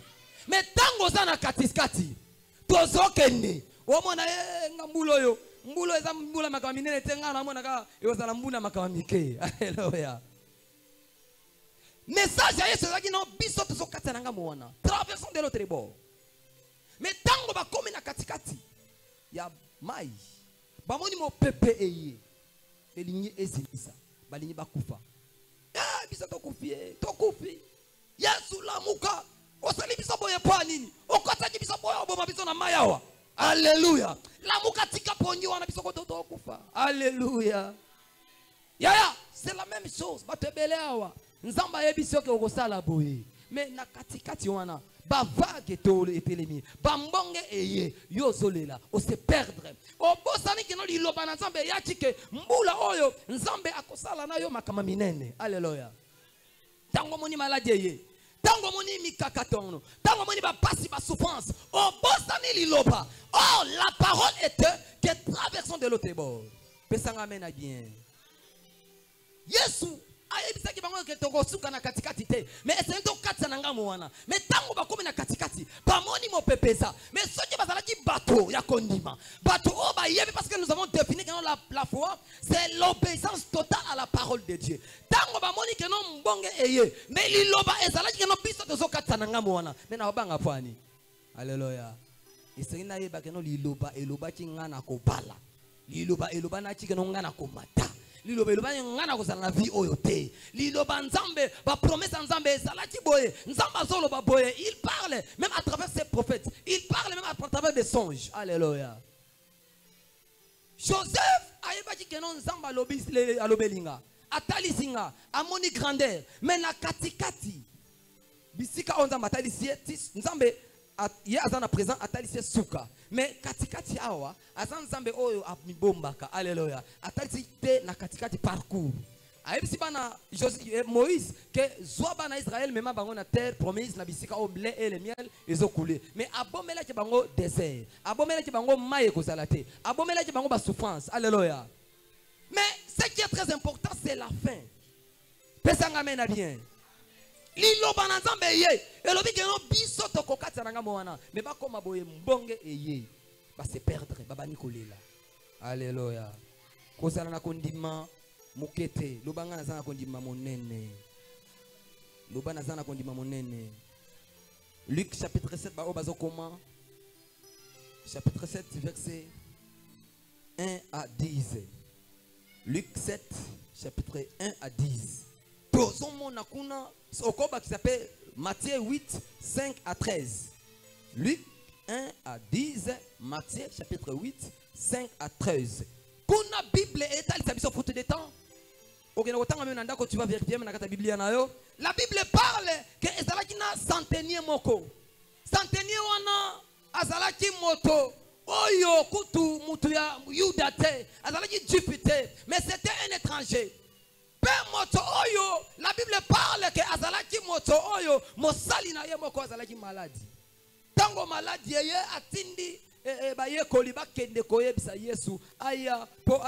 Mais tango za na katiskati tozokende omona ngambulo yo mbulo eza mbula makama minene tenga na mona ka yozala mbuna makama mike. Alléluia. Message ya Yesu zaki no biso tozokata na ngambo wana. Traversons de l'autre bord. Mais tango ba komi na katikati ya mai bamoni mo pepe eye elingi ezilisa balingi bakufa. Biso tokufi Yesu lamuka osali biso boye pa nini okota ki biso boye oboma biso na mayawa. Alléluia. Lamuka tika pongi wana biso tokufa. Alléluia. Yaya c'est la même chose batebele awa nzamba yebiso ke okosala boye mais na katikati wana ba vague tolo etelemi bambonge eye yozolela o se perdre obosani kino liloba na nzambe yachike mbula oyo nzambe akosala na yo makama minene. Alléluia. Tango moni maladi eye tango moni mikakatono tango moni ba pasi ba souffrance obosani liloba. Oh la parole était que traversons de l'autre bord. Pesanga amena bien. Yesu ayebisaki bango ke tokosuka na katikati te mais c'est to katsa na ngamo wana mais tango bakomi na katikati bamoni mo pepesa mais soki bazalaki bato ya kondima bato o ba yebi parce que nous avons défini que la foi c'est l'obéissance totale à la parole de Dieu. Tango bamoni ke no mbonge eye mais liloba ezalaki ke no biso tozo katsa na ngamo wana mais na obanga fani. Alléluia. Isengina yeba ke no liloba eloba ki ngana ko bala liloba eloba na ki ke no ngana ko mata liloba eloba ngana kozala na vie oyo te liloba nzambe ba promesse nzambe ezalaki boye nzamba zoloba boye. Il parle même à travers ses prophètes, il parle même à travers des songes. Alléluia. Joseph ayebaki ke no nzamba alobelinga atalisinga amoni grandeur mais na katikati bisika on nzamba atalisi nzambe ye azana présent atalisi suka mais katikati awa azan nzambe oyo amibombaka. Alléluia. Atalisi te na katikati parcours ayebisi bana Moïse que zwa bana Israël mema bango na terre promise na bisika au blé et le miel ezokule mais abomelaki bango désert abomelaki bango maye kozala te abomelaki bango ba souffrance. Alléluia. Mais ce qui est très important c'est la fin. Pesanga mena bien liloba na nzambe ye elobi ke no biso tokokatisa na ngambo wana mais bakoma boye mbonge eye ba se perdre babani kolela. Alléluia. Kozala na kondima mukete lobanga nazana kondima monene loba nazana kondima monene. Luc chapitre 7 ba obazokoma chapitre 7 verset 1 à 10. Luc 7 chapitre 1 à 10. Tozomona kuna Okoba qui s'appelle Matthieu 8, 5 à 13. Luc 1 à 10, Matthieu chapitre 8, 5 à 13. Kuna Bible est à l'établissement pour tout des temps. Tu vas vérifier la Bible. La Bible parle que ezalaki na centenier moko. Centenier wana azalaki moto. Oyo kutu mutu ya Yuda te. Azalaki Jupiter. Mais c'était un étranger. Pe moto oyo, la Bible parle que azalaki moto oyo mosali na ye moko azalaki maladi. Tango maladi ye atindi ba ye koliba kende koyebisa Yesu aya po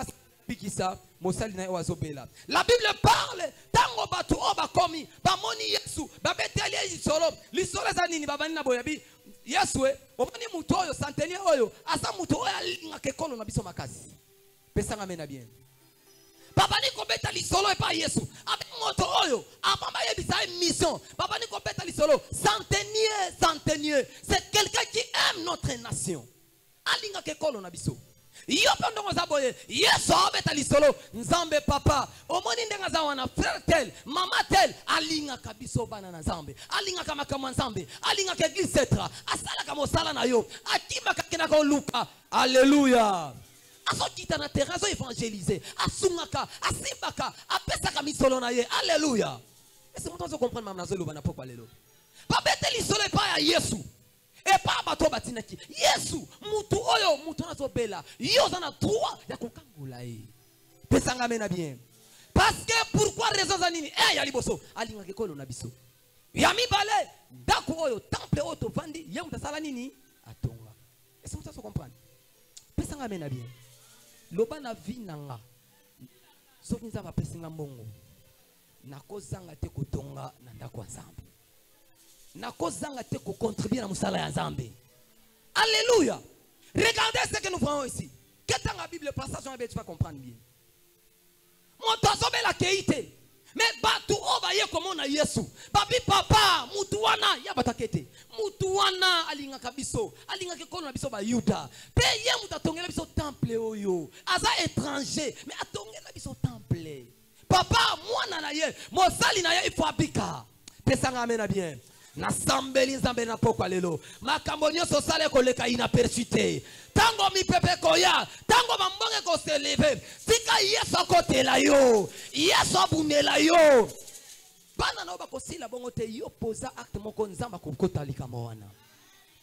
pikisa mosali na ye wazobela. La Bible parle tango batu oba komi ba moni Yesu ba beteli lisolo lisolo za nini babani na boyabi Yesu omani mutu oyo centenier oyo asa mutu oyo alinga kekolo na biso makasi. Pesa ngamena bien. Papa ni kobeta lisolo epa Yesu. Abe moto oyo apamba yebisa mission. Papa ni kobeta lisolo centenier. C'est quelqu'un qui aime notre nation. Alinga kekolo na biso. Yo pendongo zaboye Yesu obeta lisolo nzambe papa. Omoni ndenga za wana frère tel, mama tel alinga kabiso bana na nzambe. Alinga kama kama nzambe. Alinga ke église etra. Asala kama osala na yo. Akima kakena ko luka. Alléluia. Asokita na terrain zo évangéliser, asungaka, asibaka, apesaka misolo na ye. Alléluia. Et c'est montant de comprendre mam nazo loba na pokwa lelo. Pa beteli solo pa ya Yesu. Et pa bato batinaki. Yesu, mutu oyo, mutu nazo bela. Yo zana droit ya kokangula ye. Pesanga mena bien. Parce que pourquoi raison za nini? Ya liboso, alinga kekolo na biso. Ya mibale, dako oyo temple oto vandi, ye mutasala nini? Atonga. Et c'est montant de comprendre. Pesanga mena bien. Loba na vie nanga soki nzamba pesinga mbongo nakozanga te kotonga na ndako ya Nzambe, nakozanga te ko contribuer na musala ya Nzambe. Alléluia. Regardez ce que nous voyons ici. Qu'est-ce que la Bible passage tu vas comprendre bien. Mon tozo bela keite mais batu obaye komona Yesu babi papa mutu wana ya batakete mutu wana alinga kabiso alinga kekono na biso ba Yuda pe ye mutatongela biso temple oyo aza étranger mais atongela biso temple papa mwana na ye mosali na ye il faut abika pesanga amena bien na sambeli nzambe na pokwa lelo makambo nyonso sale koleka inaperçu te tango mipepe koya tango bambonge ko se lever tika Yesu akotela yo Yesu abunela yo bana na ba kosila bongo te yo poza acte moko nzamba kokota likamo wana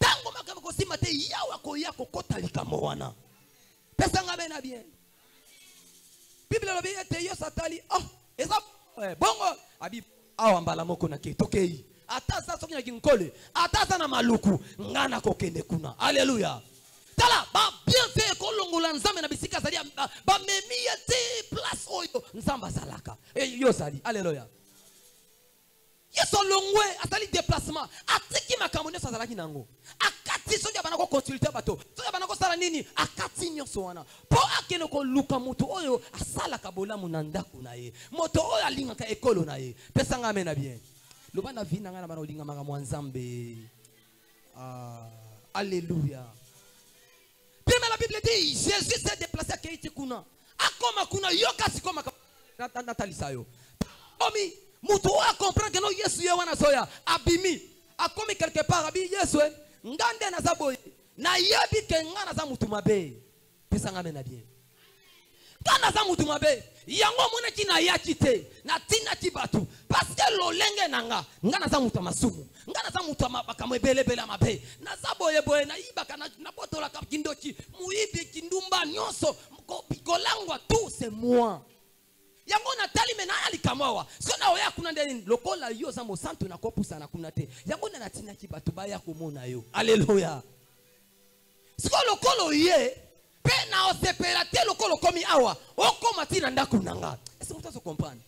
tango makambo kosima te yawa koya kokota likamo wana pesanga bena bien Bible lobi ete yo satali eza bongo abi awa mbala moko na ketokei ataza soki na kinkole ataza na maluku ngana kokende kuna. Alléluia. Tala ba bien fait ko longola nzambe na bisika zali ba memi te place oyo nzamba salaka yo sali. Alléluia. Yeso longwe atali déplacement atiki makambo nyonso azalaki nango akati soki abana ko consulter bato soki abana ko sala nini akati nyonso wana po akeno ko luka moto oyo asalaka bolamu na ndako na ye moto oyo alingaka ekolo na ye. Pesanga amena bien. Loba na vie nanga na bana olinga maka mwa Nzambe. Alléluia. Puis la Bible dit Jésus s'est déplacé à Keiti kuna. Akoma kuna yoka sikoma natalisa yo. Omi mutu a comprendre que no Yesu ye wana soya abimi. Akomi quelque part abi Yesu ngande na zaboy. Na yebi ke ngana za mutu mabe. Pesa ngame na bien. Kana za mutu mabe. Yango mona kina yakite na tina kibatu parce que lolenge nanga ngana za mutu masumu ngana za mutu makamwe belebele mabe na za boye na ibaka na botola ka kindoki muibi kindumba nyonso kolangwa tout c'est moi yango na tali mena ali kamawa sona oya kuna ndeni lokola yo za mo santo na kopusa na kuna te yango na tina kibatu baya komona yo. Alléluia. Siko lokolo ye pena osepelate lokolo komi awa okoma tina ndaku nanga. Est-ce que vous comprenez?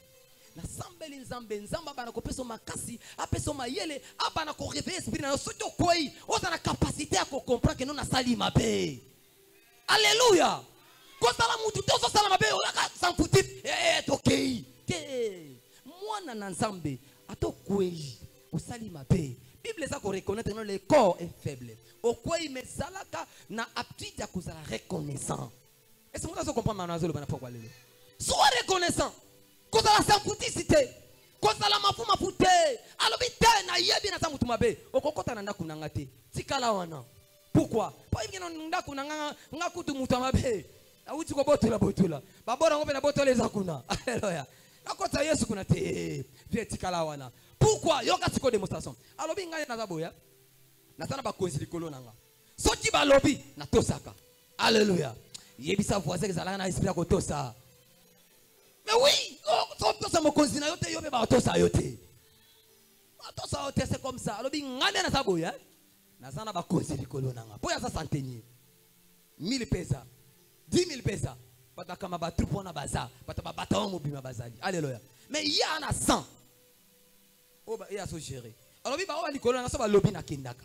Na sambeli nzambe nzamba bana ko peso makasi apeso mayele abana ko réveiller esprit na soto koi oza na capacité à comprendre que non na sali mabe. Alléluia. Ko sala mutu to so sala mabe oka sankuti tokei ke mwana na nzambe atokoi osali mabe. Bible ça ko reconnaître que le corps est faible. Okoi mesalaka na aptitude à kozala reconnaissant. Est-ce que vous comprenez manazolo bana pourquoi lelo? Sois reconnaissant. Kozala sankutisite. Kozala mafuma fute. Alobite na yebi na samutu mabe. Okokota na ndaku nanga te. Tikala wana. Pourquoi? Parce que nous avons kutu mutamabe. Auti ko botola botola. Babora ngope na botola ezakuna. Alléluia. Nakota Yesu kuna te. Vietikala wana. Pourquoi? Yoka siko démonstration. Alobi ngaya na zaboya. Natana ba konzili kolo nanga. Soti ba lobi na tosaka. Alléluia. Yebisa voisin ezalaka na esprit ko tosa. Mais oui, tosa mo konzili na yote yobe ba tosa yote. Tosa yote c'est comme ça. Alobi ngaya na zaboya. Nazana ba konzili kolo nanga. Po ya sa santenye. 1000 pesa. 10 000 pesa. Batakama ba troupe na baza. Bataba mo bima bazali. Alléluia. Mais il y a na 100. Oh ba ya so gérer. Alors bi ba o likolo na so ba lobi na kindaka.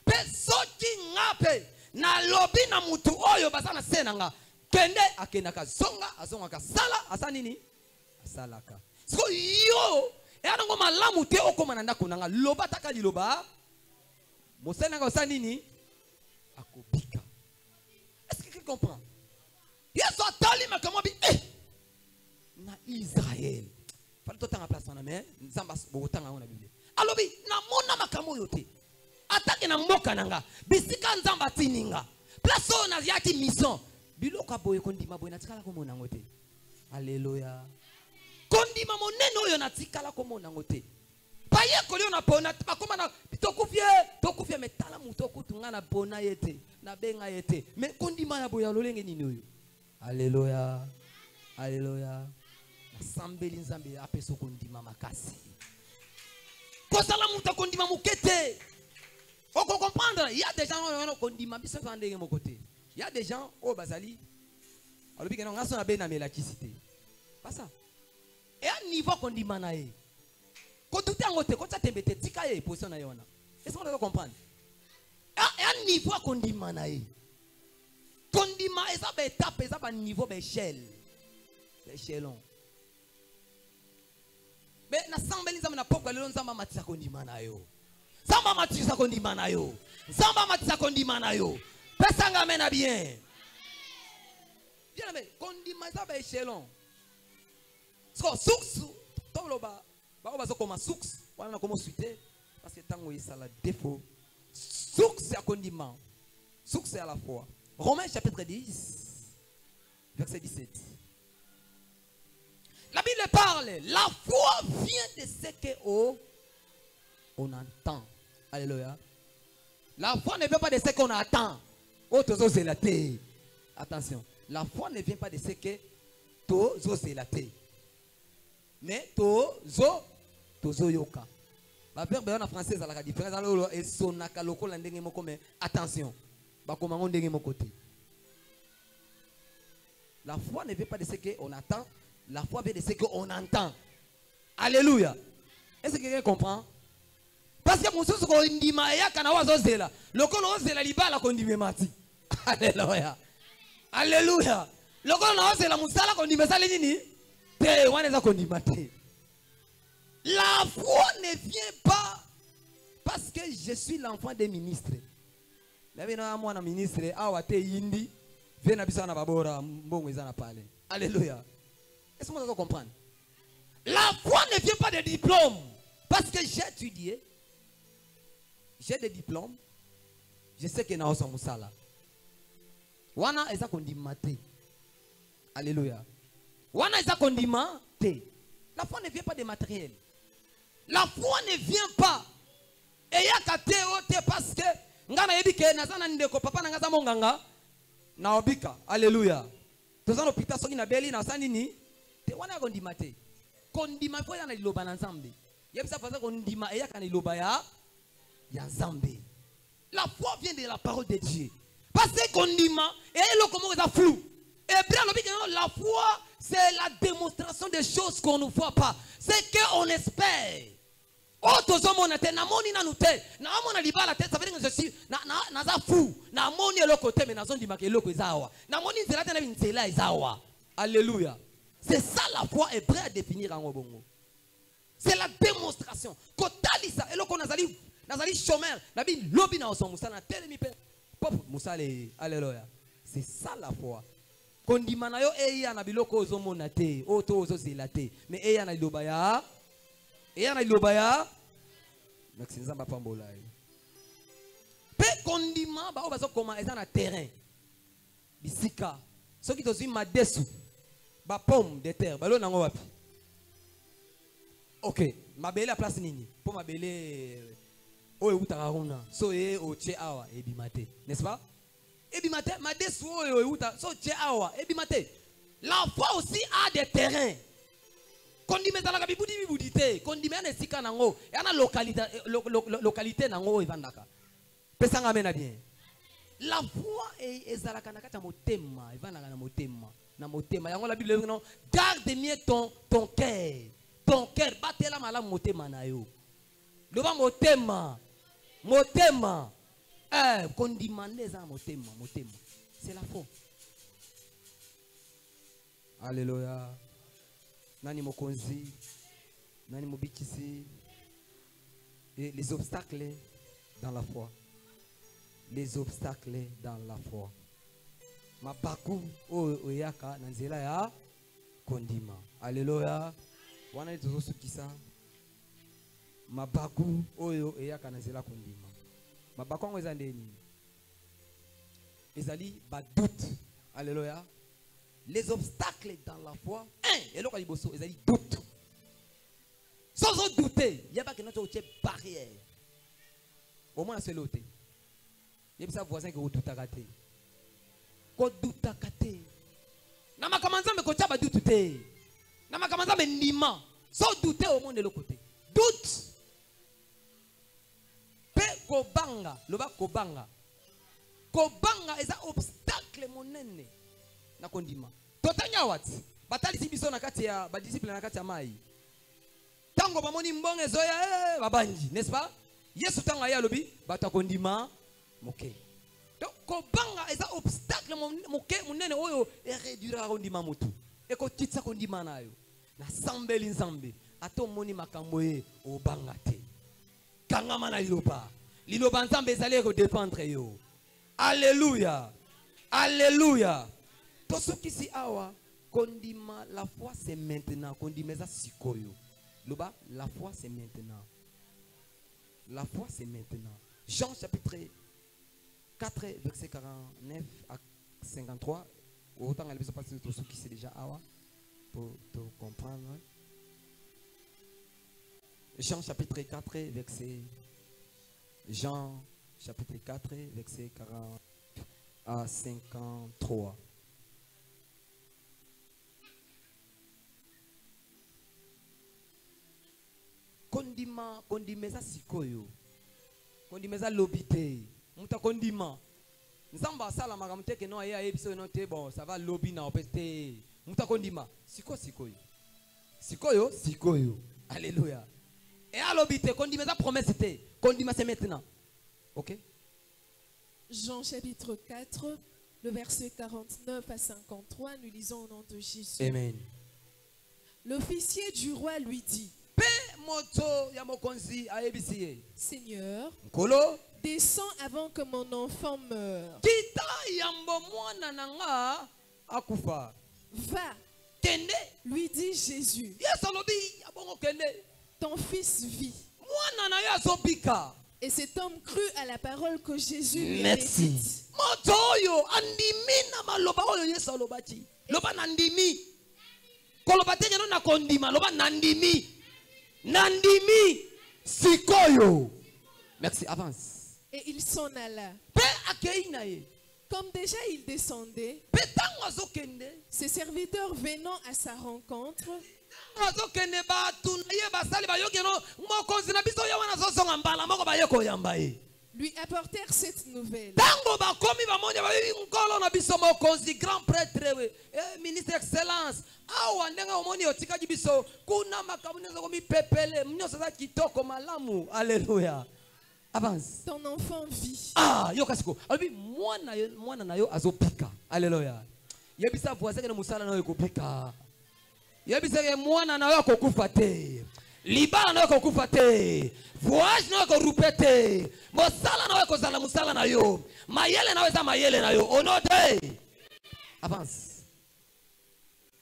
Pe soti ngape na lobi na mutu oyo bazana senanga. Kende akendaka zonga azonga ka sala asa nini? Asalaka. So yo e ana ngoma lamu te okoma na ndako nanga loba taka liloba. Mosenanga osa nini? Akobika. Est-ce que quelqu'un comprend? Yesu atali makamo bi na Israël. Fallait tout en place na mais nzamba botanga na Bible. Alobi na mona makamo yote. Atake na mboka nanga. Bisika nzamba tininga. Place on a yaki mission. Biloko boye kondima boye na tikala ko mona ngote. Alléluia. Kondima moneno yo na tikala ko mona ngote. Paye ko leo na pona bakoma na tokufie metala muto kutunga na pona yete na benga yete. Mais kondima ya boye lolenge nini oyo? Alléluia. Alléluia. Sambeli nzambe apeso kondima makasi. Kosala muta kondima mukete. Faut comprendre, il y a des gens qui kondima biso fandenge mon côté. Il y a des gens au bazali. Alors bi ngaso na be na melakisité. Pas ça. Et un niveau kondima na e. Ko tout en côté, ko tsa tembete tika e position na yona. Est-ce qu'on doit comprendre? Et un niveau kondima na e. Kondima eza ba étape, eza ba niveau ba échelle. Échelon. Mais na sambeli nzamba na pokwa lelo nzamba matisa kondima na yo. Nzamba matisa kondima na yo. Nzamba matisa kondima na yo. Pesa ngame na bien. Bien mais kondima eza ba échelon. So suksu toloba ba bazo koma suksu wana na komo suite parce que tango isala défaut. Suksu ya kondima. Suksu à la foi. Romains chapitre 10 verset 17. La Bible parle, la foi vient de ce qu'on entend. Alléluia. La foi ne vient pas de ce qu'on attend. Attention, la foi ne vient pas de ce que tozo zelaté. Mais tozo yoka. La verbe en français a la différence. Et sonaka loko la ndenge moko mais attention. Bakomango ndenge moko te. La foi ne vient pas de ce qu'on attend. La foi vient de ce qu'on entend. Alléluia. Est-ce que quelqu'un comprend? Parce que mon sens qu'on dit maïa kanawa zela. Le colo zela libala qu'on dit mati. Alléluia. Alléluia. Le colo zela musala qu'on dit mesala nini? Te waneza qu'on dit mati. La foi ne vient pas parce que je suis l'enfant des ministres. La vie na moi na ministre awa te yindi. Vena bisana babora mbongo ezana pale. Alléluia. Est-ce que vous comprenez? La foi ne vient pas de diplôme. Parce que j'ai étudié. J'ai des diplômes. Je sais que na osa musala. Wana eza kondima te. Alléluia. Wana eza kondima te. La foi ne vient pas de matériel. La foi ne vient pas. Et ya kate ote parce que ngana yebike nazana ndeko papa na ngaza monganga na obika. Alléluia. Tozana opita soki na beli na sanini. Te wana kondima te. Kondima fo yana liloba na nzambe. Yebisa faza kondima eya kana liloba ya nzambe. La foi vient de la parole de Dieu. Parce que kondima et le comment ça flou. Et bien la foi c'est la démonstration des choses qu'on ne voit pas. C'est qu'on espère. Oh tozomona te na moni na nute. Na mona libala te ça veut dire que je suis na za fou. Na moni le côté mais na zone dimake loko ezawa. Na moni nzela te na nzela ezawa. Alléluia. C'est ça la foi est prêt à définir en Obongo. C'est la démonstration. Kotalisa et le qu'on nazali chômeur, nabi lobi na oson musala telemi pe. Pop musale alléluia. C'est ça la foi. Kondima na yo eya na biloko ozomona te, oto ozozela te, mais eya na lobaya. Eya na lobaya. Merci nzamba pambola. Pe condiment ba obazo koma eza na terrain bisika soki tozwi madesu ba pomme de terre balo nango wapi. Ok, mabele a place nini po mabele oyo utaka kuna so oche awa ebimate, n'est-ce pas? Ebimate madesu oyo uta so che awa ebimate. La foi aussi a des terrains. Condimé dans la bibudite, condimé na sika nango, yana localité nango evandaka. Pesanga mena bien. La foi est ezalaka na kata motema, evandaka na motema, na motema. Yango la Bible dit non, garde mieux ton cœur. Ton cœur batela mala motema na yo. Loba motema. Motema. Condimé za motema, motema. C'est la foi. Alléluia. Nani mokonzi, nani mobikisi. Et les obstacles dans la foi. Les obstacles dans la foi. Mabaku oyaka nanzela ya kondima. Alléluia. Wana itozo sukisa. Mabaku oyo oyaka nanzela kondima. Mabaku ngo ezandeni. Ezali ba doute. Alléluia. Les obstacles dans la foi. Et là, quand ils ont doute. Sans douter, il n'y a pas que notre barrière. Au moins, c'est l'autre. Il y a des voisins qui ont doute à gâter. Ko doute à gâter. Nama kamanza me kocha ba doute te. Nama kamanza me nima. Sans douter au monde de l'autre côté. Doute. Pe kobanga, loba kobanga. Kobanga est un obstacle monene. Na kondima totanya wati batali sibiso na kati ya ba disciple na kati ya mai tango bamoni mbonge zoya babanji, n'est-ce pas? Yesu tango ya lobi bata kondima moke. Donc kobanga eza obstacle moke munene oyo réduira kondima mutu eko titsa kondima nayo na sambeli nzambe ato moni makambo ye obanga te kangama na liloba nzambe ezali ko dépendre yo. Alléluia, alléluia. Tout ce qui s'y awa, kondima, la foi c'est maintenant. Kondima za sikoyo. Loba, la foi c'est maintenant. La foi c'est maintenant. Jean chapitre 4, verset 49 à 53. Autant elle peut se passer tout ce qui c'est déjà awa. Pour te comprendre. Jean chapitre 4, verset. Jean chapitre 4, verset 40 à 53. Kondimeza sikoyo. Kondimeza lobite. Muta kondima. Nzamba sala makamte ke no ya ebiso no te bon ça va lobby na opete. Muta kondima. Sikoyo. Sikoyo. Alléluia. Et à lobite kondimeza promesse te. Kondima c'est maintenant. OK? Jean chapitre 4, le verset 49 à 53, nous lisons au nom de Jésus. Amen. L'officier du roi lui dit: Seigneur, descends avant que mon enfant meure. Va, lui dit Jésus. Ton fils vit. Et cet homme crut à la parole que Jésus lui avait dite. Nandimi sikoyo. Merci, avance. Et il s'en alla. Comme déjà il descendait, ses serviteurs venant à sa rencontre lui apportèrent cette nouvelle. Grand prêtre, ministre excellence, alléluia. Avance. Ton enfant vit. Ah, yokasiko. Albi mwana na yo azopika. Alléluia. Yebisa voisin que musala na yo kopika. Yebisa que mwana na yo kokufa te. Libala na yo kokufa te. Voyage na yo korupe te. Musala na yo kozala musala na yo. Mayele na yo za mayele na yo. Onote. Avance.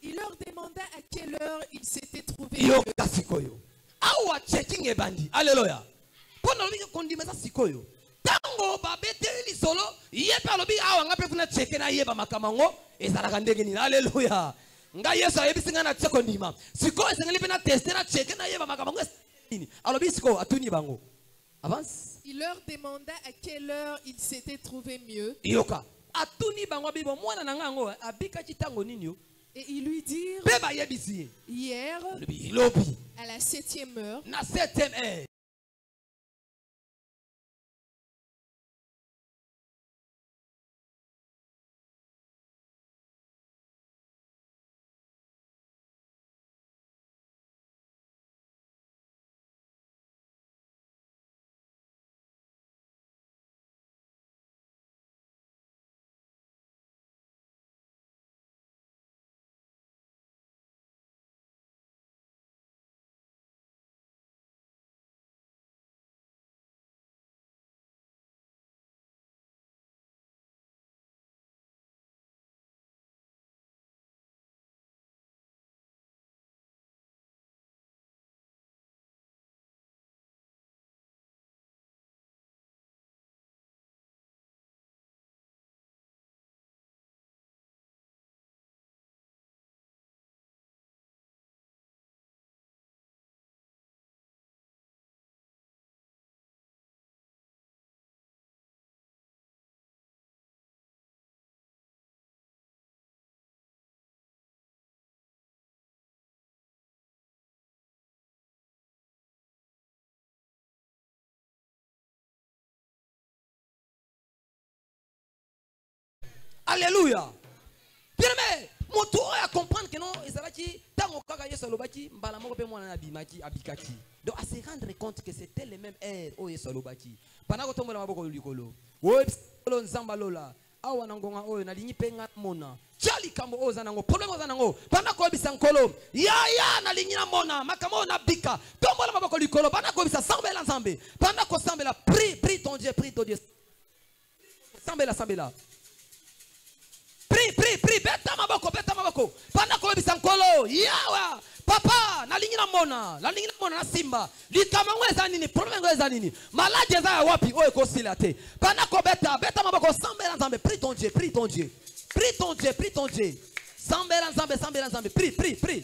Il leur demanda à quelle heure il s'était trouvé. Yokasiko yo. Awa checking ebandi. Alléluia. tango babeteli lisolo yeba lobi awa ngape kuna cheke na yeba makamango ezalaka ndenge nini. Haleluya. Nga Yesu ayebisi nga na tseko ndima siko esengeli pe na tester na cheke na yeba makamango nini alobi siko atuni bango. Avance. Il leur demanda à quelle heure ils s'étaient trouvés mieux. Yoka atuni bango bibo mwana na ngango abika chitango nini yo. Et ils lui dirent hier à la 7e heure. Na 7e heure. Alléluia. Bien-aimé, mon tour à comprendre que non, Ezalaki, tango kaka Yesu alobaki, mbala moko pe mwana na bimaki abikaki. Donc à se rendre compte que c'était les mêmes airs au Yesu alobaki. Pendant que tombola maboko likolo. Oye psolo nzamba lola. Awa nangonga oyo na linyi penga mona. Chali kambo oza nango, problème oza nango. Pendant ko bisa nkolo, ya na linyi na mona, makamo na bika. Tombola maboko likolo, pendant ko bisa sambela nzambe. Pendant ko sambela, prie ton Dieu, prie ton Dieu. Sambela. Prie, beta maboko. Pendant ko bisa nkolo, yawa. Papa, na lingi na mona na simba. Likamango eza nini, problème eza nini. Malade eza ya wapi, oye ko silate. Pendant ko beta maboko, sambela nzambe, prie ton Dieu. Sambela nzambe, prie.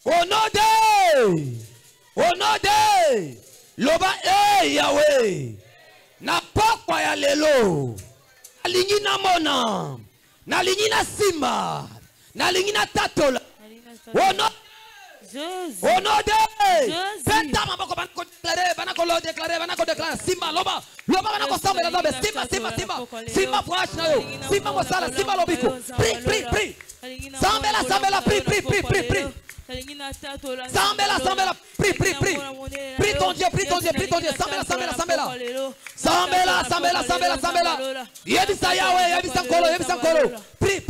Au nom de Loba Yahweh. Na pokwa ya lelo. Nalingi na mona. Nalingi na simba. Nalingi na tatola. Au nom de Beta maboko banako déclarer simba loba banako sambela nzambe simba fwash na yo simba mosala simba lobiko prie sambela prie Sambela, prie. Prie ton Dieu. Sambela. Yebisa Yahweh, yebisa nkolo. Prie.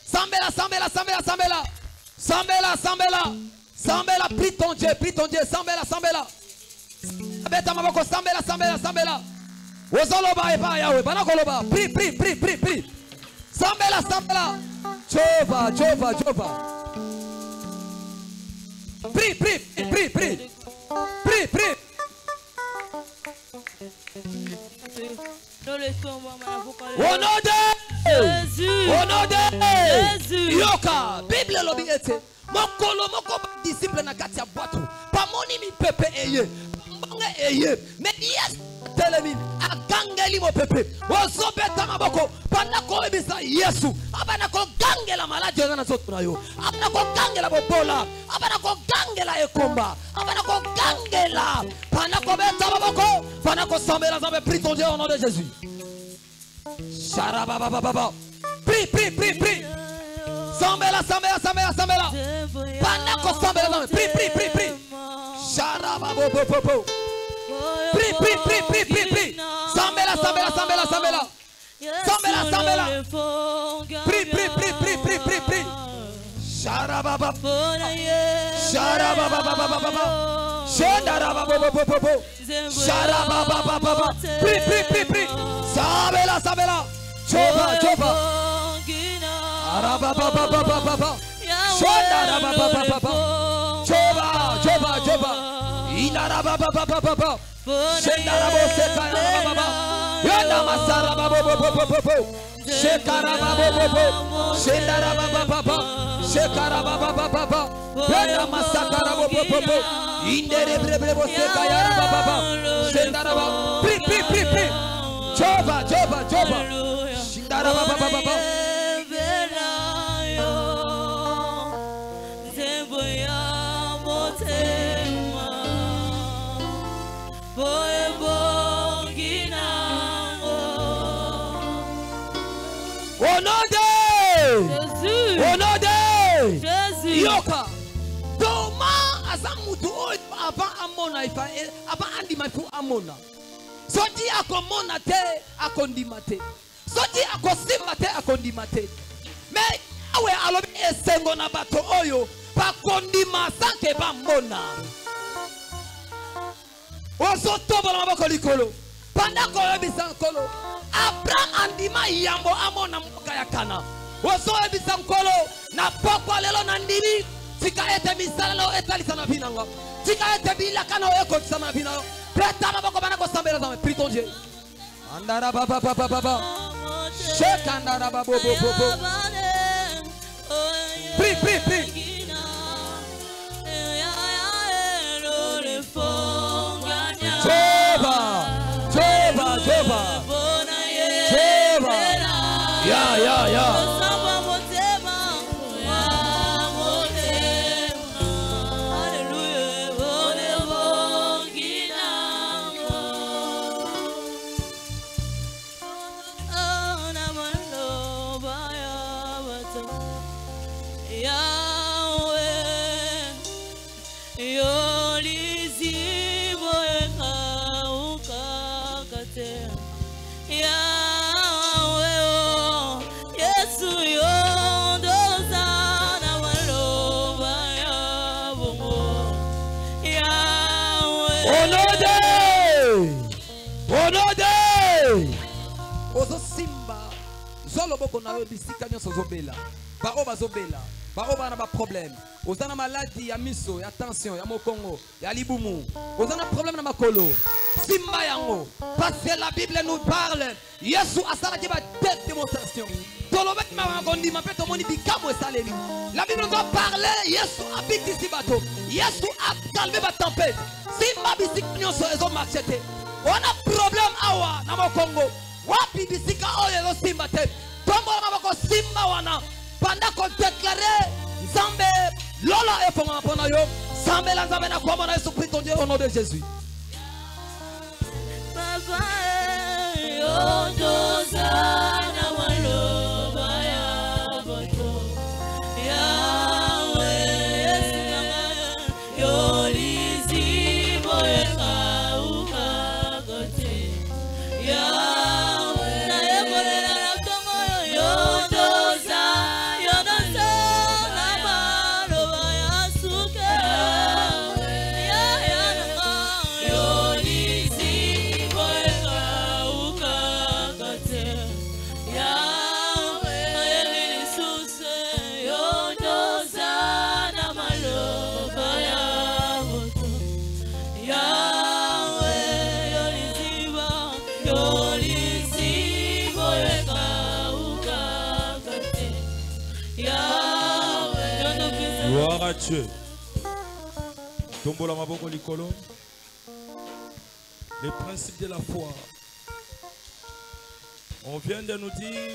Sambela, prie ton Dieu, sambela. Beta maboko, sambela. Ozoloba eba Yahweh, banakoloba. Prie. Sambela. Jova. Prie. Au nom de Jésus. Yoka, Bible lobi ete. Moko disciple na kati ya boîte. Pamoni mi pepe eye. Mbonge eye. Mais yes telemi agangeli mo pepe. Ozo beta maboko. Panako ebisa Yesu. Abana ko gangela maladi na zoto na yo. Abana ko gangela bobola. Abana ko gangela ekomba. Abana ko gangela. Panako beta maboko. Panako sambela nzambe, prie ton Dieu au nom de Jésus. Sharababa. Prie. Sambela. Panako sambela nzambe. Prie. Sharababa. Prie. Sambela. Prie. Sharababa. Prie. Sambela. Choba. Arababa. Yoka. Thomas azamutu avant amona avant andima fu amona. Soti akomona te akondima te. Soti akosima te akondima te. Mais awe alobi esengo na bato oyo bakondima sanke ba mona. Oso tobo na maboko likolo. Pandako yebisa nkolo. Abraham andima yambo amona mboka ya Kana. Oso yebisa nkolo na pokwa lelo na ndiri. Tika ete misala lo etalisa na binanga. Tika ete bilaka na eko tsama binanga. Preta maboko bana ko sambela za prie ton Dieu. Andara baba baba baba. Shekandara baba baba. Prie prie prie. Jeba Jeba Jeba Jeba. Ya ya ya. Ozo simba zolo boko na yo bisika nyoso zobela ba oba zobela ba oba na ba problème ozana maladie ya miso ya tension ya mokongo ya libumu ozana problème na makolo simba yango parce que la Bible nous parle Yesu asala ki ba démonstration tolobe ma ngondi ma peto moni bikamo esaleli la Bible nous parle Yesu abiki si bato Yesu a calmé ba tempête simba bisika nyoso ezo marchete on a problème awa na mokongo wapi bisika oyo lo simba te tombo maboko simba wana panda ko déclarer Nzambe lola efonga pona yo Nzambe la Nzambe na kwa na Yesu Christ Dieu au nom de Jésus. Papa yo dozana waloba ya boto yawe yo lizi boyeka ukagote ya Gloire à Dieu. Tombola maboko likolo. Le principe de la foi. On vient de nous dire